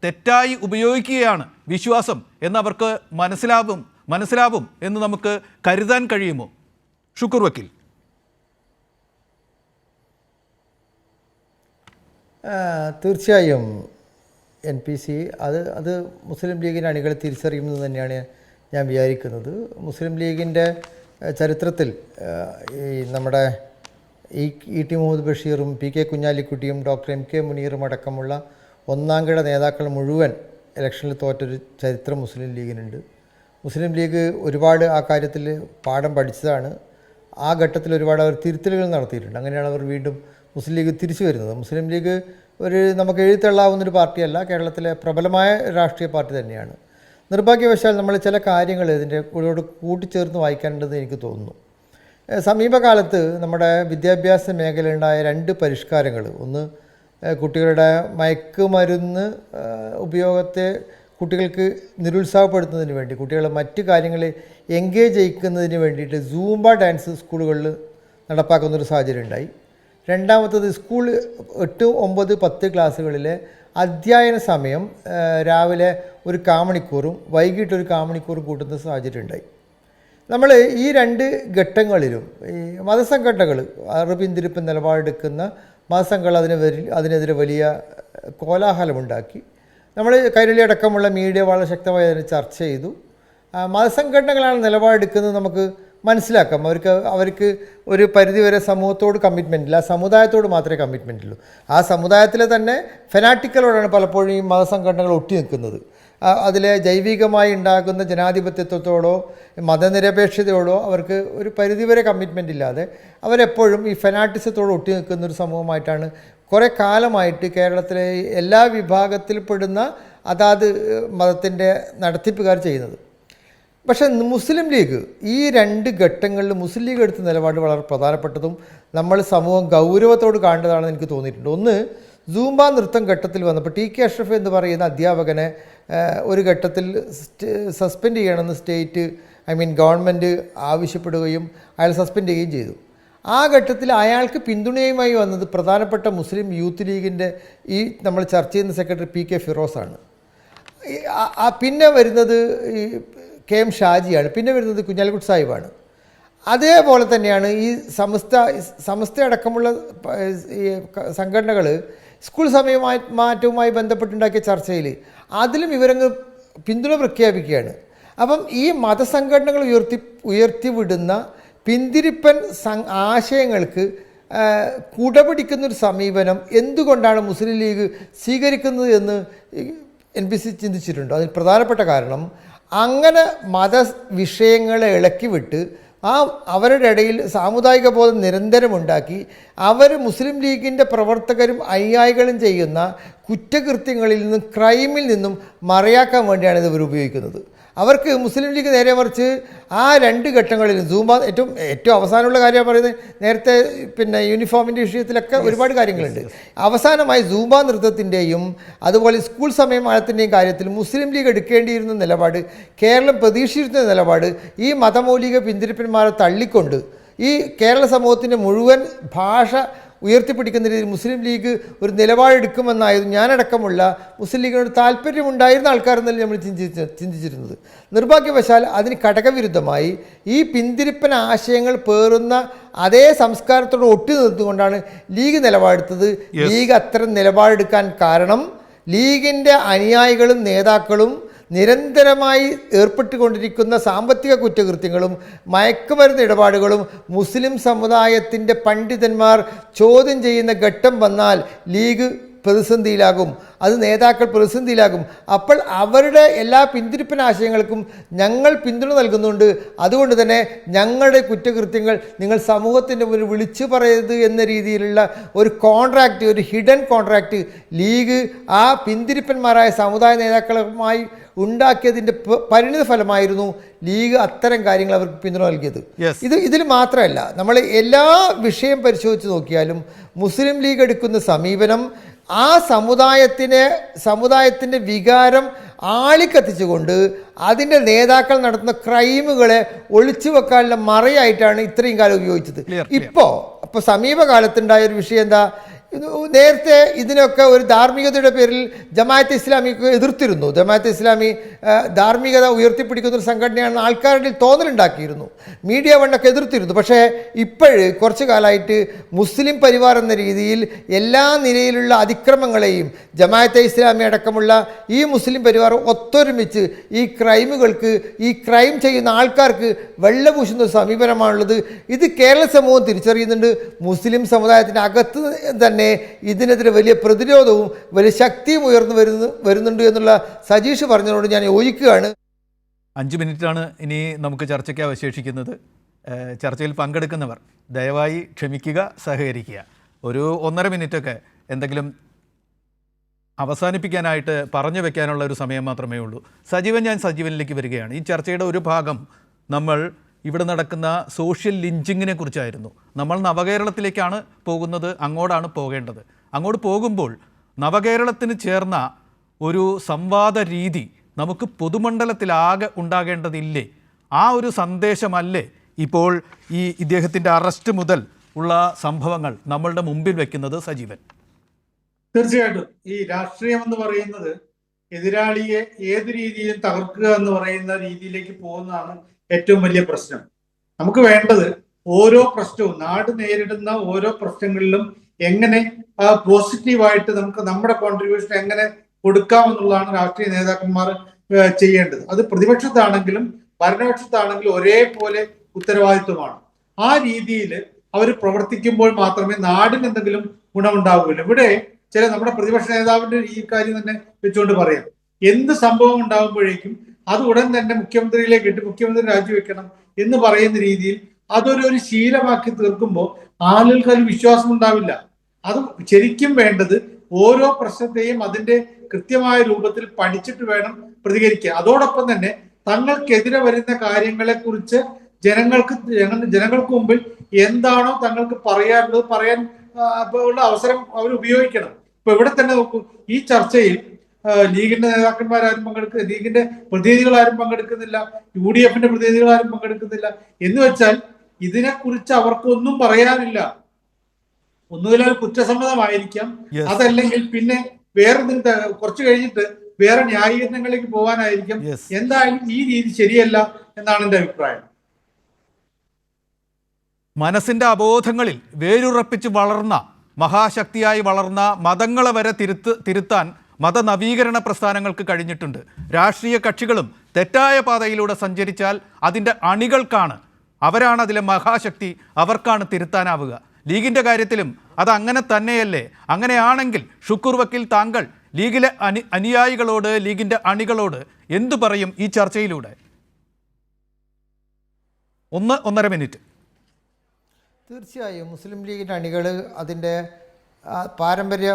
തെറ്റായി ഉപയോഗിക്കുകയാണ് വിശ്വാസം എന്നവർക്ക് മനസ്സിലാവും എന്ന് നമുക്ക് കരുതാൻ കഴിയുമോ? ഷുക്കൂർ വക്കീൽ. തീർച്ചയായും NPC അത് മുസ്ലിം ലീഗിൻ്റെ അണികൾ തിരിച്ചറിയുമെന്ന് തന്നെയാണ് ഞാൻ വിചാരിക്കുന്നത്. മുസ്ലിം ലീഗിൻ്റെ ചരിത്രത്തിൽ നമ്മുടെ E.T. Muhammad ബഷീറും P.K. കുഞ്ഞാലിക്കുട്ടിയും doctor M.K. മുനീറും അടക്കമുള്ള ഒന്നാംകിട നേതാക്കൾ മുഴുവൻ ഇലക്ഷനിൽ തോറ്റൊരു ചരിത്രം മുസ്ലിം ലീഗിനുണ്ട്. മുസ്ലിം ലീഗ് ഒരുപാട് ആ കാര്യത്തിൽ പാഠം പഠിച്ചതാണ്. ആ ഘട്ടത്തിൽ ഒരുപാട് അവർ തിരുത്തലുകൾ നടത്തിയിട്ടുണ്ട്. അങ്ങനെയാണ് അവർ വീണ്ടും മുസ്ലിം ലീഗ് തിരിച്ചു വരുന്നത്. മുസ്ലിം ലീഗ് നമുക്ക് എഴുതിത്തള്ളാവുന്നൊരു പാർട്ടിയല്ല, കേരളത്തിലെ പ്രബലമായ രാഷ്ട്രീയ പാർട്ടി തന്നെയാണ്. നിർഭാഗ്യവശാൽ നമ്മൾ ചില കാര്യങ്ങൾ ഇതിൻ്റെ കൂടെ കൂട്ടിച്ചേർത്ത് വായിക്കാനുണ്ടെന്ന് എനിക്ക് തോന്നുന്നു. സമീപകാലത്ത് നമ്മുടെ വിദ്യാഭ്യാസ മേഖലയിലുണ്ടായ 2 പരിഷ്കാരങ്ങൾ, ഒന്ന് കുട്ടികളുടെ മയക്കുമരുന്ന് ഉപയോഗത്തെ കുട്ടികൾക്ക് നിരുത്സാഹപ്പെടുത്തുന്നതിന് വേണ്ടി, കുട്ടികളെ മറ്റു കാര്യങ്ങളിൽ എൻഗേജ് ചെയ്യിക്കുന്നതിന് വേണ്ടിയിട്ട് സൂംബ ഡാൻസ് സ്കൂളുകളിൽ നടപ്പാക്കുന്നൊരു സാഹചര്യം ഉണ്ടായി. രണ്ടാമത്തത് സ്കൂൾ 8, 9, 10 ക്ലാസ്സുകളിലെ അധ്യയന സമയം രാവിലെ ഒരു കാമണിക്കൂറും വൈകിട്ട് ഒരു കാമണിക്കൂറും കൂട്ടുന്ന സാഹചര്യം ഉണ്ടായി. നമ്മൾ ഈ 2 ഘട്ടങ്ങളിലും ഈ മതസംഘടനകൾ, അറബിന്തിരിപ്പ് നിലപാടെടുക്കുന്ന മതസംഘടന അതിനെതിരെ വലിയ കോലാഹലമുണ്ടാക്കി. നമ്മൾ കൈരളി അടക്കമുള്ള മീഡിയ വളരെ ശക്തമായി അതിനെ ചർച്ച ചെയ്തു. മതസംഘടനകളാണ് നിലപാടെടുക്കുന്നത് നമുക്ക് മനസ്സിലാക്കാം. അവർക്ക് ഒരു പരിധിവരെ സമൂഹത്തോട് കമ്മിറ്റ്മെൻ്റ് ഇല്ല, സമുദായത്തോട് മാത്രമേ കമ്മിറ്റ്മെൻ്റ് ഉള്ളൂ. ആ സമുദായത്തിലെ തന്നെ ഫെനാറ്റിക്കലോടാണ് പലപ്പോഴും ഈ മതസംഘടനകൾ ഒട്ടി നിൽക്കുന്നത്. അതിലെ ജൈവികമായി ഉണ്ടാകുന്ന ജനാധിപത്യത്തോടോ മതനിരപേക്ഷതയോടോ അവർക്ക് ഒരു പരിധിവരെ കമ്മിറ്റ്മെൻ്റ് ഇല്ലാതെ അവരെപ്പോഴും ഈ ഫെനാറ്റിസത്തോട് ഒട്ടി നിൽക്കുന്നൊരു സമൂഹമായിട്ടാണ് കുറേ കാലമായിട്ട് കേരളത്തിലെ എല്ലാ വിഭാഗത്തിൽപ്പെടുന്ന അതാത് മതത്തിൻ്റെ നടത്തിപ്പുകാർ ചെയ്യുന്നത്. പക്ഷേ മുസ്ലിം ലീഗ് ഈ 2 ഘട്ടങ്ങളിൽ മുസ്ലിം ലീഗ് എടുത്ത നിലപാട് വളരെ പ്രധാനപ്പെട്ടതും നമ്മൾ സമൂഹം ഗൗരവത്തോട് കാണേണ്ടതാണെന്ന് എനിക്ക് തോന്നിയിട്ടുണ്ട്. ഒന്ന്, സൂംബ നൃത്തം ഘട്ടത്തിൽ വന്നപ്പോൾ T.K. അഷ്റഫ് എന്ന് പറയുന്ന അധ്യാപകനെ ഒരു ഘട്ടത്തിൽ സസ്പെൻഡ് ചെയ്യണമെന്ന് ഗവൺമെൻറ് ആവശ്യപ്പെടുകയും അയാൾ സസ്പെൻഡ് ചെയ്യുകയും ചെയ്തു. ആ ഘട്ടത്തിൽ അയാൾക്ക് പിന്തുണയുമായി വന്നത് പ്രധാനപ്പെട്ട മുസ്ലിം യൂത്ത് ലീഗിൻ്റെ ഈ നമ്മൾ ചർച്ച ചെയ്യുന്ന സെക്രട്ടറി P.K. ഫിറോസാണ്. പിന്നെ വരുന്നത് K.M. ഷാജിയാണ്. പിന്നെ വരുന്നത് കുഞ്ഞാലിക്കുട്ടി സാഹിബാണ്. അതേപോലെ തന്നെയാണ് ഈ സമസ്ത അടക്കമുള്ള ഈ സംഘടനകൾ സ്കൂൾ സമയമാറ്റവുമായി ബന്ധപ്പെട്ടുണ്ടാക്കിയ ചർച്ചയിൽ അതിലും ഇവരങ്ങ് പിന്തുണ പ്രഖ്യാപിക്കുകയാണ്. അപ്പം ഈ മതസംഘടനകൾ ഉയർത്തിവിടുന്ന പിന്തിരിപ്പൻ ആശയങ്ങൾക്ക് കുടപിടിക്കുന്നൊരു സമീപനം എന്തുകൊണ്ടാണ് മുസ്ലിം ലീഗ് സ്വീകരിക്കുന്നത് എന്ന് NPC ചിന്തിച്ചിട്ടുണ്ടോ? അതിൽ പ്രധാനപ്പെട്ട കാരണം അങ്ങനെ മതവിഷയങ്ങളെ ഇളക്കിവിട്ട് അവരുടെ ഇടയിൽ സാമുദായിക ബോധം നിരന്തരമുണ്ടാക്കി അവർ മുസ്ലിം ലീഗിൻ്റെ പ്രവർത്തകരും അനുയായികളും ചെയ്യുന്ന കുറ്റകൃത്യങ്ങളിൽ നിന്നും ക്രൈമിൽ നിന്നും മറയാക്കാൻ വേണ്ടിയാണ് ഇവർ ഉപയോഗിക്കുന്നത്. അവർക്ക് മുസ്ലിം ലീഗ് നേരെ മറിച്ച് ആ 2 ഘട്ടങ്ങളിലും ഏറ്റവും അവസാനമുള്ള കാര്യമാണ് പറയുന്നത്. നേരത്തെ യൂണിഫോമിൻ്റെ വിഷയത്തിലൊക്കെ ഒരുപാട് കാര്യങ്ങളുണ്ട്. അവസാനമായി സൂംബ നൃത്തത്തിൻ്റെയും അതുപോലെ സ്കൂൾ സമയമാനത്തിൻ്റെയും കാര്യത്തിൽ മുസ്ലിം ലീഗ് എടുക്കേണ്ടിയിരുന്ന നിലപാട്, കേരളം പ്രതീക്ഷിച്ചിരുന്ന നിലപാട് ഈ മതമൗലിക പിന്തിരിപ്പന്മാരെ തള്ളിക്കൊണ്ട് ഈ കേരള സമൂഹത്തിൻ്റെ മുഴുവൻ ഭാഷ ഉയർത്തിപ്പിടിക്കുന്ന രീതിയിൽ മുസ്ലിം ലീഗ് ഒരു നിലപാടെടുക്കുമെന്നായിരുന്നു ഞാനടക്കമുള്ള മുസ്ലിം ലീഗിനോട് താല്പര്യമുണ്ടായിരുന്ന ആൾക്കാരെന്നല്ല നമ്മൾ ചിന്തിച്ചിരുന്നത്. നിർഭാഗ്യവശാൽ അതിന് ഘടകവിരുദ്ധമായി ഈ പിന്തിരിപ്പൻ ആശയങ്ങൾ പേറുന്ന അതേ സംസ്കാരത്തോട് ഒട്ടി നിർത്തുകൊണ്ടാണ് ലീഗ് നിലപാടെടുത്തത്. ലീഗ് അത്തരം നിലപാടെടുക്കാൻ കാരണം ലീഗിൻ്റെ അനുയായികളും നേതാക്കളും നിരന്തരമായി ഏർപ്പെട്ടുകൊണ്ടിരിക്കുന്ന സാമ്പത്തിക കുറ്റകൃത്യങ്ങളും മയക്കുമരുന്ന് ഇടപാടുകളും മുസ്ലിം സമുദായത്തിൻ്റെ പണ്ഡിതന്മാർ ചോദ്യം ചെയ്യുന്ന ഘട്ടം വന്നാൽ ലീഗ് പ്രതിസന്ധിയിലാകും, അത് നേതാക്കൾ പ്രതിസന്ധിയിലാകും. അപ്പോൾ അവരുടെ എല്ലാ പിന്തിരിപ്പൻ ആശയങ്ങൾക്കും ഞങ്ങൾ പിന്തുണ നൽകുന്നുണ്ട്. അതുകൊണ്ട് തന്നെ ഞങ്ങളുടെ കുറ്റകൃത്യങ്ങൾ നിങ്ങൾ സമൂഹത്തിൻ്റെ മുന്നിൽ വിളിച്ചു പറയരുത് എന്ന രീതിയിലുള്ള ഒരു കോൺട്രാക്റ്റ്, ഒരു ഹിഡൻ കോൺട്രാക്റ്റ് ലീഗ് ആ പിന്തിരിപ്പന്മാരായ സമുദായ നേതാക്കളുമായി ഉണ്ടാക്കിയതിൻ്റെ പരിണിത ഫലമായിരുന്നു ലീഗ് അത്തരം കാര്യങ്ങൾ അവർക്ക് പിന്തുണ നൽകിയത്. ഇതിൽ മാത്രമല്ല, നമ്മൾ എല്ലാ വിഷയം പരിശോധിച്ച് നോക്കിയാലും മുസ്ലിം ലീഗ് എടുക്കുന്ന സമീപനം ആ സമുദായത്തിൻ്റെ വികാരം ആളിക്കത്തിച്ചുകൊണ്ട് അതിൻ്റെ നേതാക്കൾ നടത്തുന്ന ക്രൈമുകളെ ഒളിച്ചു വെക്കാനുള്ള മറയായിട്ടാണ് ഇത്രയും കാലം ഉപയോഗിച്ചത്. ഇപ്പോൾ സമീപകാലത്തുണ്ടായ ഒരു വിഷയം എന്താ? നേരത്തെ ഇതിനൊക്കെ ഒരു ധാർമ്മികതയുടെ പേരിൽ ജമാഅത്തെ ഇസ്ലാമിക്ക് എതിർത്തിരുന്നു. ജമാഅത്തെ ഇസ്ലാമി ധാർമ്മികത ഉയർത്തിപ്പിടിക്കുന്ന ഒരു സംഘടനയാണെന്ന് ആൾക്കാരുടെ തോന്നലുണ്ടാക്കിയിരുന്നു. മീഡിയ വണ്ണൊക്കെ എതിർത്തിരുന്നു. പക്ഷേ കുറച്ചു കാലമായിട്ട് മുസ്ലിം പരിവാർ എന്ന രീതിയിൽ എല്ലാ നിലയിലുള്ള അതിക്രമങ്ങളെയും ജമാഅത്തെ ഇസ്ലാമി അടക്കമുള്ള ഈ മുസ്ലിം പരിവാർ ഒത്തൊരുമിച്ച് ഈ ക്രൈമുകൾക്ക്, ഈ ക്രൈം ചെയ്യുന്ന ആൾക്കാർക്ക് വെള്ളപൂശുന്ന ഒരു സമീപനമാണുള്ളത്. ഇത് കേരള സമൂഹം തിരിച്ചറിയുന്നുണ്ട്. മുസ്ലിം സമുദായത്തിൻ്റെ അകത്ത് തന്നെ ഇതിനെതിരെ വലിയ പ്രതിരോധവും വലിയ ശക്തിയും ഉയർന്നു വരുന്നുണ്ട് എന്നുള്ള സജീഷ് പറഞ്ഞതിനോട് ഞാൻ യോജിക്കുകയാണ്. 5 മിനിറ്റാണ് ഇനി നമുക്ക് ചർച്ചയ്ക്ക് അവശേഷിക്കുന്നത്. ചർച്ചയിൽ പങ്കെടുക്കുന്നവർ ദയവായി ക്ഷമിക്കുക, സഹകരിക്കുക. ഒരു 1.5 മിനിറ്റൊക്കെ എന്തെങ്കിലും അവസാനിപ്പിക്കാനായിട്ട് പറഞ്ഞു വെക്കാനുള്ള ഒരു സമയം മാത്രമേ ഉള്ളൂ. ഞാൻ സജീവനിലേക്ക് വരികയാണ്. ഈ ചർച്ചയുടെ ഒരു ഭാഗം നമ്മൾ ഇവിടെ നടക്കുന്ന സോഷ്യൽ ലിഞ്ചിങ്ങിനെ കുറിച്ചായിരുന്നു. നമ്മൾ നവകേരളത്തിലേക്കാണ് പോകുന്നത്, അങ്ങോട്ടാണ് പോകേണ്ടത്. അങ്ങോട്ട് പോകുമ്പോൾ നവകേരളത്തിന് ചേർന്ന ഒരു സംവാദ രീതി നമുക്ക് പൊതുമണ്ഡലത്തിലാകെ ഉണ്ടാകേണ്ടതില്ലേ? ആ ഒരു സന്ദേശമല്ലേ ഇപ്പോൾ ഈ ഇദ്ദേഹത്തിൻ്റെ അറസ്റ്റ് മുതൽ ഉള്ള സംഭവങ്ങൾ നമ്മളുടെ മുമ്പിൽ വെക്കുന്നത്? സജീവൻ. തീർച്ചയായിട്ടും ഈ രാഷ്ട്രീയം എന്ന് പറയുന്നത് എതിരാളിയെ ഏത് രീതിയിലും തകർക്കുക എന്ന് പറയുന്ന രീതിയിലേക്ക് പോകുന്നതാണ് ഏറ്റവും വലിയ പ്രശ്നം. നമുക്ക് വേണ്ടത് ഓരോ പ്രശ്നവും, നാട് നേരിടുന്ന ഓരോ പ്രശ്നങ്ങളിലും എങ്ങനെ പോസിറ്റീവായിട്ട് നമുക്ക് നമ്മുടെ കോൺട്രിബ്യൂഷൻ എങ്ങനെ കൊടുക്കാമെന്നുള്ളതാണ് രാഷ്ട്രീയ നേതാക്കന്മാർ ചെയ്യേണ്ടത്. അത് പ്രതിപക്ഷത്താണെങ്കിലും ഭരണപക്ഷത്താണെങ്കിലും ഒരേപോലെ ഉത്തരവാദിത്വമാണ്. ആ രീതിയിൽ അവർ പ്രവർത്തിക്കുമ്പോൾ മാത്രമേ നാടിന് എന്തെങ്കിലും ഗുണമുണ്ടാവുകയുള്ളൂ. ഇവിടെ നമ്മുടെ പ്രതിപക്ഷ നേതാവിന്റെ ഈ കാര്യം തന്നെ വെച്ചുകൊണ്ട് പറയാം, എന്ത് സംഭവം ഉണ്ടാകുമ്പോഴേക്കും അത് ഉടൻ തന്നെ മുഖ്യമന്ത്രിയിലേക്ക് ഇട്ട് മുഖ്യമന്ത്രി രാജിവെക്കണം എന്ന് പറയുന്ന രീതിയിൽ അതൊരു ശീലമാക്കി തീർക്കുമ്പോൾ ആളുകൾക്ക് അതിൽ വിശ്വാസം ഉണ്ടാവില്ല. അത് ശരിക്കും വേണ്ടത് ഓരോ പ്രശ്നത്തെയും അതിന്റെ കൃത്യമായ രൂപത്തിൽ പഠിച്ചിട്ട് വേണം പ്രതികരിക്കുക. അതോടൊപ്പം തന്നെ തങ്ങൾക്കെതിരെ വരുന്ന കാര്യങ്ങളെ കുറിച്ച് ജനങ്ങൾക്ക് മുമ്പിൽ എന്താണോ തങ്ങൾക്ക് പറയാനുള്ളത് പറയാൻ ഉള്ള അവസരം അവർ ഉപയോഗിക്കണം. ഇപ്പൊ ഇവിടെ തന്നെ നോക്കൂ, ഈ ചർച്ചയിൽ ലീഗിന്റെ നേതാക്കന്മാരാരും ലീഗിന്റെ പ്രതിനിധികളാരും പങ്കെടുക്കുന്നില്ല, UDFന്റെ പ്രതിനിധികളാരും പങ്കെടുക്കുന്നില്ല. എന്ന് വെച്ചാൽ ഇതിനെക്കുറിച്ച് അവർക്കൊന്നും പറയാനില്ല. ഒന്നുകിൽ അത് കുറ്റസമ്മതമായിരിക്കാം, അതല്ലെങ്കിൽ പിന്നെ വേറെ കുറച്ച് കഴിഞ്ഞിട്ട് വേറെ ന്യായീകരണങ്ങളിലേക്ക് പോകാനായിരിക്കാം. എന്തായാലും ഈ രീതി ശരിയല്ല എന്നാണ് എന്റെ അഭിപ്രായം. മനസ്സിൻ്റെ അബോധങ്ങളിൽ വേരുറപ്പിച്ച് വളർന്ന, മഹാശക്തിയായി വളർന്ന മതങ്ങളെ വരെ തിരുത്താൻ മതനവീകരണ പ്രസ്ഥാനങ്ങൾക്ക് കഴിഞ്ഞിട്ടുണ്ട്. രാഷ്ട്രീയ കക്ഷികളും തെറ്റായ പാതയിലൂടെ സഞ്ചരിച്ചാൽ അതിൻ്റെ അണികൾക്കാണ്, അവരാണ് അതിലെ മഹാശക്തി, അവർക്കാണ് തിരുത്താനാവുക. ലീഗിൻ്റെ കാര്യത്തിലും അത് അങ്ങനെ തന്നെയല്ലേ? അങ്ങനെയാണെങ്കിൽ ഷുക്കൂർ വക്കീൽ, താങ്കൾ ലീഗിലെ അനുയായികളോട്, ലീഗിൻ്റെ അണികളോട് എന്തു പറയും ഈ ചർച്ചയിലൂടെ? 1-1.5 മിനിറ്റ്. തീർച്ചയായും മുസ്ലിം ലീഗിൻ്റെ അണികൾ അതിൻ്റെ പാരമ്പര്യ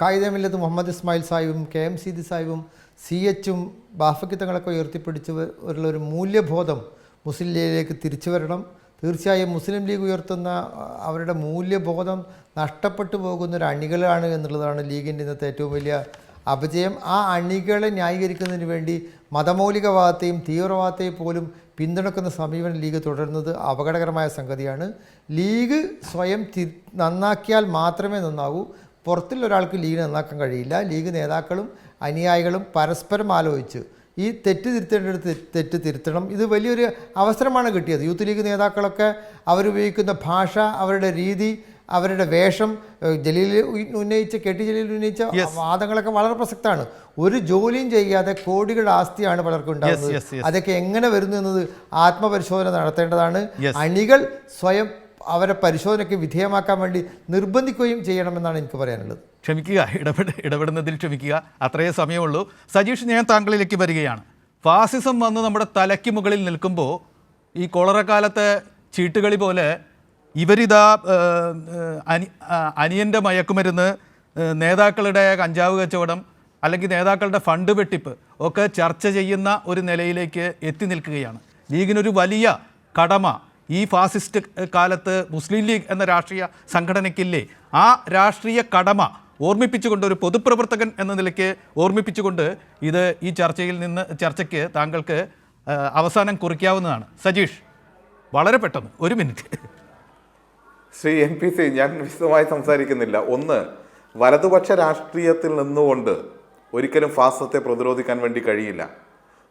കായികമില്ലത്ത് മുഹമ്മദ് ഇസ്മായിൽ സാഹിബും KM സാഹിബും CH ബാഫക്കിത്തങ്ങളൊക്കെ ഉയർത്തിപ്പിടിച്ച് ഒരു മൂല്യബോധം മുസ്ലിം ലീഗിലേക്ക് തിരിച്ചു വരണം. തീർച്ചയായും മുസ്ലിം ലീഗ് ഉയർത്തുന്ന അവരുടെ മൂല്യബോധം നഷ്ടപ്പെട്ടു പോകുന്ന ഒരു അണികളാണ് എന്നുള്ളതാണ് ലീഗിൻ്റെ ഇന്നത്തെ ഏറ്റവും വലിയ അപജയം. ആ അണികളെ ന്യായീകരിക്കുന്നതിന് വേണ്ടി മതമൗലികവാദത്തെയും തീവ്രവാദത്തെയും പോലും പിന്തുണക്കുന്ന സമീപനം ലീഗ് തുടരുന്നത് അപകടകരമായ സംഗതിയാണ്. ലീഗ് സ്വയം നന്നാക്കിയാൽ മാത്രമേ നന്നാവൂ. പുറത്തുള്ള ഒരാൾക്ക് ലീഗ് നന്നാക്കാൻ കഴിയില്ല. ലീഗ് നേതാക്കളും അനുയായികളും പരസ്പരം ആലോചിച്ച് ഈ തെറ്റ് തിരുത്തേണ്ടടുത്ത് തെറ്റ് തിരുത്തണം. ഇത് വലിയൊരു അവസരമാണ് കിട്ടിയത്. യൂത്ത് ലീഗ് നേതാക്കളൊക്കെ അവരുപയോഗിക്കുന്ന ഭാഷ, അവരുടെ രീതി, അവരുടെ വേഷം, ജലീൽ ഉന്നയിച്ച KT ജലീൽ ഉന്നയിച്ച വാദങ്ങളൊക്കെ വളരെ പ്രസക്തമാണ്. ഒരു ജോലിയും ചെയ്യാതെ കോടികളുടെ ആസ്തിയാണ് പലർക്കും ഉണ്ടാകുന്നത്. അതൊക്കെ എങ്ങനെ വരുന്നു എന്നത് ആത്മപരിശോധന നടത്തേണ്ടതാണ്. അണികൾ സ്വയം അവരെ പരിശോധനയ്ക്ക് വിധേയമാക്കാൻ വേണ്ടി നിർബന്ധിക്കുകയും ചെയ്യണമെന്നാണ് എനിക്ക് പറയാനുള്ളത്. ക്ഷമിക്കുക, ഇടപെടുന്നതിൽ ക്ഷമിക്കുക, അത്രയേ സമയമുള്ളൂ. സജീഷ്, ഞാൻ താങ്കളിലേക്ക് വരികയാണ്. ഫാസിസം വന്ന് നമ്മുടെ തലയ്ക്ക് മുകളിൽ നിൽക്കുമ്പോൾ ഈ കൊളറക്കാലത്തെ ചീട്ടുകളി പോലെ ഇവരിതാ അനിയൻ്റെ മയക്കുമരുന്ന്, നേതാക്കളുടെ കഞ്ചാവ് കച്ചവടം, അല്ലെങ്കിൽ നേതാക്കളുടെ ഫണ്ട് വെട്ടിപ്പ് ഒക്കെ ചർച്ച ചെയ്യുന്ന ഒരു നിലയിലേക്ക് എത്തി നിൽക്കുകയാണ്. ലീഗിനൊരു വലിയ കടമ ഈ ഫാസിസ്റ്റ് കാലത്ത് മുസ്ലിം ലീഗ് എന്ന രാഷ്ട്രീയ സംഘടനയ്ക്കില്ലേ? ആ രാഷ്ട്രീയ കടമ ഓർമ്മിപ്പിച്ചുകൊണ്ട്, ഒരു പൊതുപ്രവർത്തകൻ എന്ന നിലയ്ക്ക് ഓർമ്മിപ്പിച്ചുകൊണ്ട് ഇത് ഈ ചർച്ചയ്ക്ക് താങ്കൾക്ക് അവസാനം കുറിക്കാവുന്നതാണ്. സജീഷ്, വളരെ പെട്ടെന്ന് 1 മിനിറ്റ്. ശ്രീ NPC, ഞാൻ വിശദമായി സംസാരിക്കുന്നില്ല. ഒന്ന്, വലതുപക്ഷ രാഷ്ട്രീയത്തിൽ നിന്നുകൊണ്ട് ഒരിക്കലും ഫാസത്തെ പ്രതിരോധിക്കാൻ വേണ്ടി കഴിയില്ല.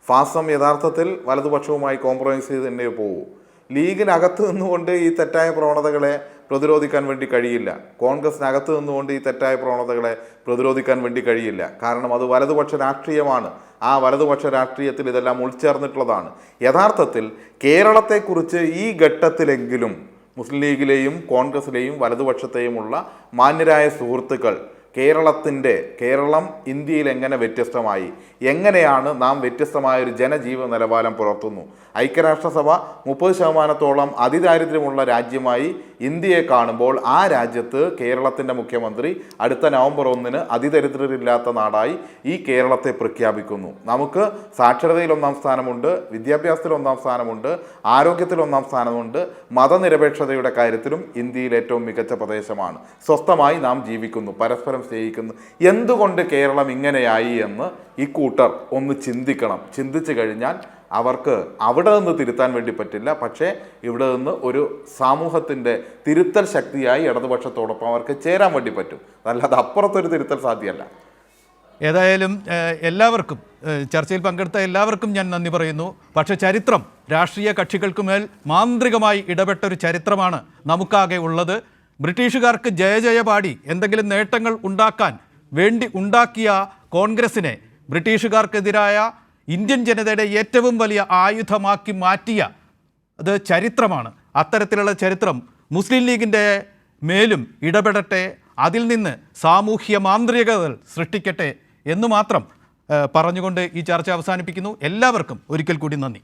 ഫാസം യഥാർത്ഥത്തിൽ വലതുപക്ഷവുമായി കോംപ്രമൈസ് ചെയ്ത് തന്നെ പോകൂ. ലീഗിനകത്ത് നിന്നുകൊണ്ട് ഈ തെറ്റായ പ്രവണതകളെ പ്രതിരോധിക്കാൻ വേണ്ടി കഴിയില്ല. കോൺഗ്രസിനകത്ത് നിന്നുകൊണ്ട് ഈ തെറ്റായ പ്രവണതകളെ പ്രതിരോധിക്കാൻ വേണ്ടി കഴിയില്ല. കാരണം അത് വലതുപക്ഷ രാഷ്ട്രീയമാണ്. ആ വലതുപക്ഷ രാഷ്ട്രീയത്തിൽ ഇതെല്ലാം ഉൾച്ചേർന്നിട്ടുള്ളതാണ്. യഥാർത്ഥത്തിൽ കേരളത്തെക്കുറിച്ച് ഈ ഘട്ടത്തിലെങ്കിലും മുസ്ലിം ലീഗിലെയും കോൺഗ്രസിലെയും വലതുപക്ഷത്തെയുമുള്ള മാന്യരായ സുഹൃത്തുക്കൾ കേരളം ഇന്ത്യയിൽ എങ്ങനെ വ്യത്യസ്തമായി, എങ്ങനെയാണ് നാം വ്യത്യസ്തമായ ഒരു ജനജീവന നിലവാരം പുലർത്തുന്നു. ഐക്യരാഷ്ട്രസഭ 30% അതിദാരിദ്ര്യമുള്ള രാജ്യമായി ഇന്ത്യയെ കാണുമ്പോൾ ആ രാജ്യത്ത് കേരളത്തിൻ്റെ മുഖ്യമന്ത്രി അടുത്ത നവംബർ 1 അതിദരിദ്രരില്ലാത്ത നാടായി ഈ കേരളത്തെ പ്രഖ്യാപിക്കുന്നു. നമുക്ക് സാക്ഷരതയിൽ 1-ാം സ്ഥാനമുണ്ട്, വിദ്യാഭ്യാസത്തിൽ 1-ാം സ്ഥാനമുണ്ട്, ആരോഗ്യത്തിൽ 1-ാം സ്ഥാനമുണ്ട്, മതനിരപേക്ഷതയുടെ കാര്യത്തിലും ഇന്ത്യയിൽ ഏറ്റവും മികച്ച പ്രദേശമാണ്. സ്വസ്ഥമായി നാം ജീവിക്കുന്നു, പരസ്പരം സ്നേഹിക്കുന്നു. എന്തുകൊണ്ട് കേരളം ഇങ്ങനെയായി എന്ന് ഇക്കൂട്ടർ ഒന്ന് ചിന്തിക്കണം. ചിന്തിച്ചു കഴിഞ്ഞാൽ അവർക്ക് അവിടെ നിന്ന് തിരുത്താൻ വേണ്ടി പറ്റില്ല, പക്ഷേ ഇവിടെ നിന്ന് ഒരു സമൂഹത്തിൻ്റെ തിരുത്തൽ ശക്തിയായി ഇടതുപക്ഷത്തോടൊപ്പം അവർക്ക് ചേരാൻ വേണ്ടി പറ്റും. അല്ലാതെ അപ്പുറത്തൊരു തിരുത്തൽ സാധ്യമല്ല. ഏതായാലും എല്ലാവർക്കും, ചർച്ചയിൽ പങ്കെടുത്ത എല്ലാവർക്കും ഞാൻ നന്ദി പറയുന്നു. പക്ഷേ ചരിത്രം രാഷ്ട്രീയ കക്ഷികൾക്ക് മേൽ മാന്ത്രികമായി ഇടപെട്ടൊരു ചരിത്രമാണ് നമുക്കാകെ ഉള്ളത്. ബ്രിട്ടീഷുകാർക്ക് ജയ പാടി എന്തെങ്കിലും നേട്ടങ്ങൾ ഉണ്ടാക്കാൻ വേണ്ടി ഉണ്ടാക്കിയ കോൺഗ്രസിനെ ബ്രിട്ടീഷുകാർക്കെതിരായ ഇന്ത്യൻ ജനതയുടെ ഏറ്റവും വലിയ ആയുധമാക്കി മാറ്റിയ അത് ചരിത്രമാണ്. അത്തരത്തിലുള്ള ചരിത്രം മുസ്ലിം ലീഗിൻ്റെ മേലും ഇടപെടട്ടെ, അതിൽ നിന്ന് സാമൂഹ്യ മാന്ത്രികതകൾ സൃഷ്ടിക്കട്ടെ എന്ന് മാത്രം പറഞ്ഞുകൊണ്ട് ഈ ചർച്ച അവസാനിപ്പിക്കുന്നു. എല്ലാവർക്കും ഒരിക്കൽ കൂടി നന്ദി.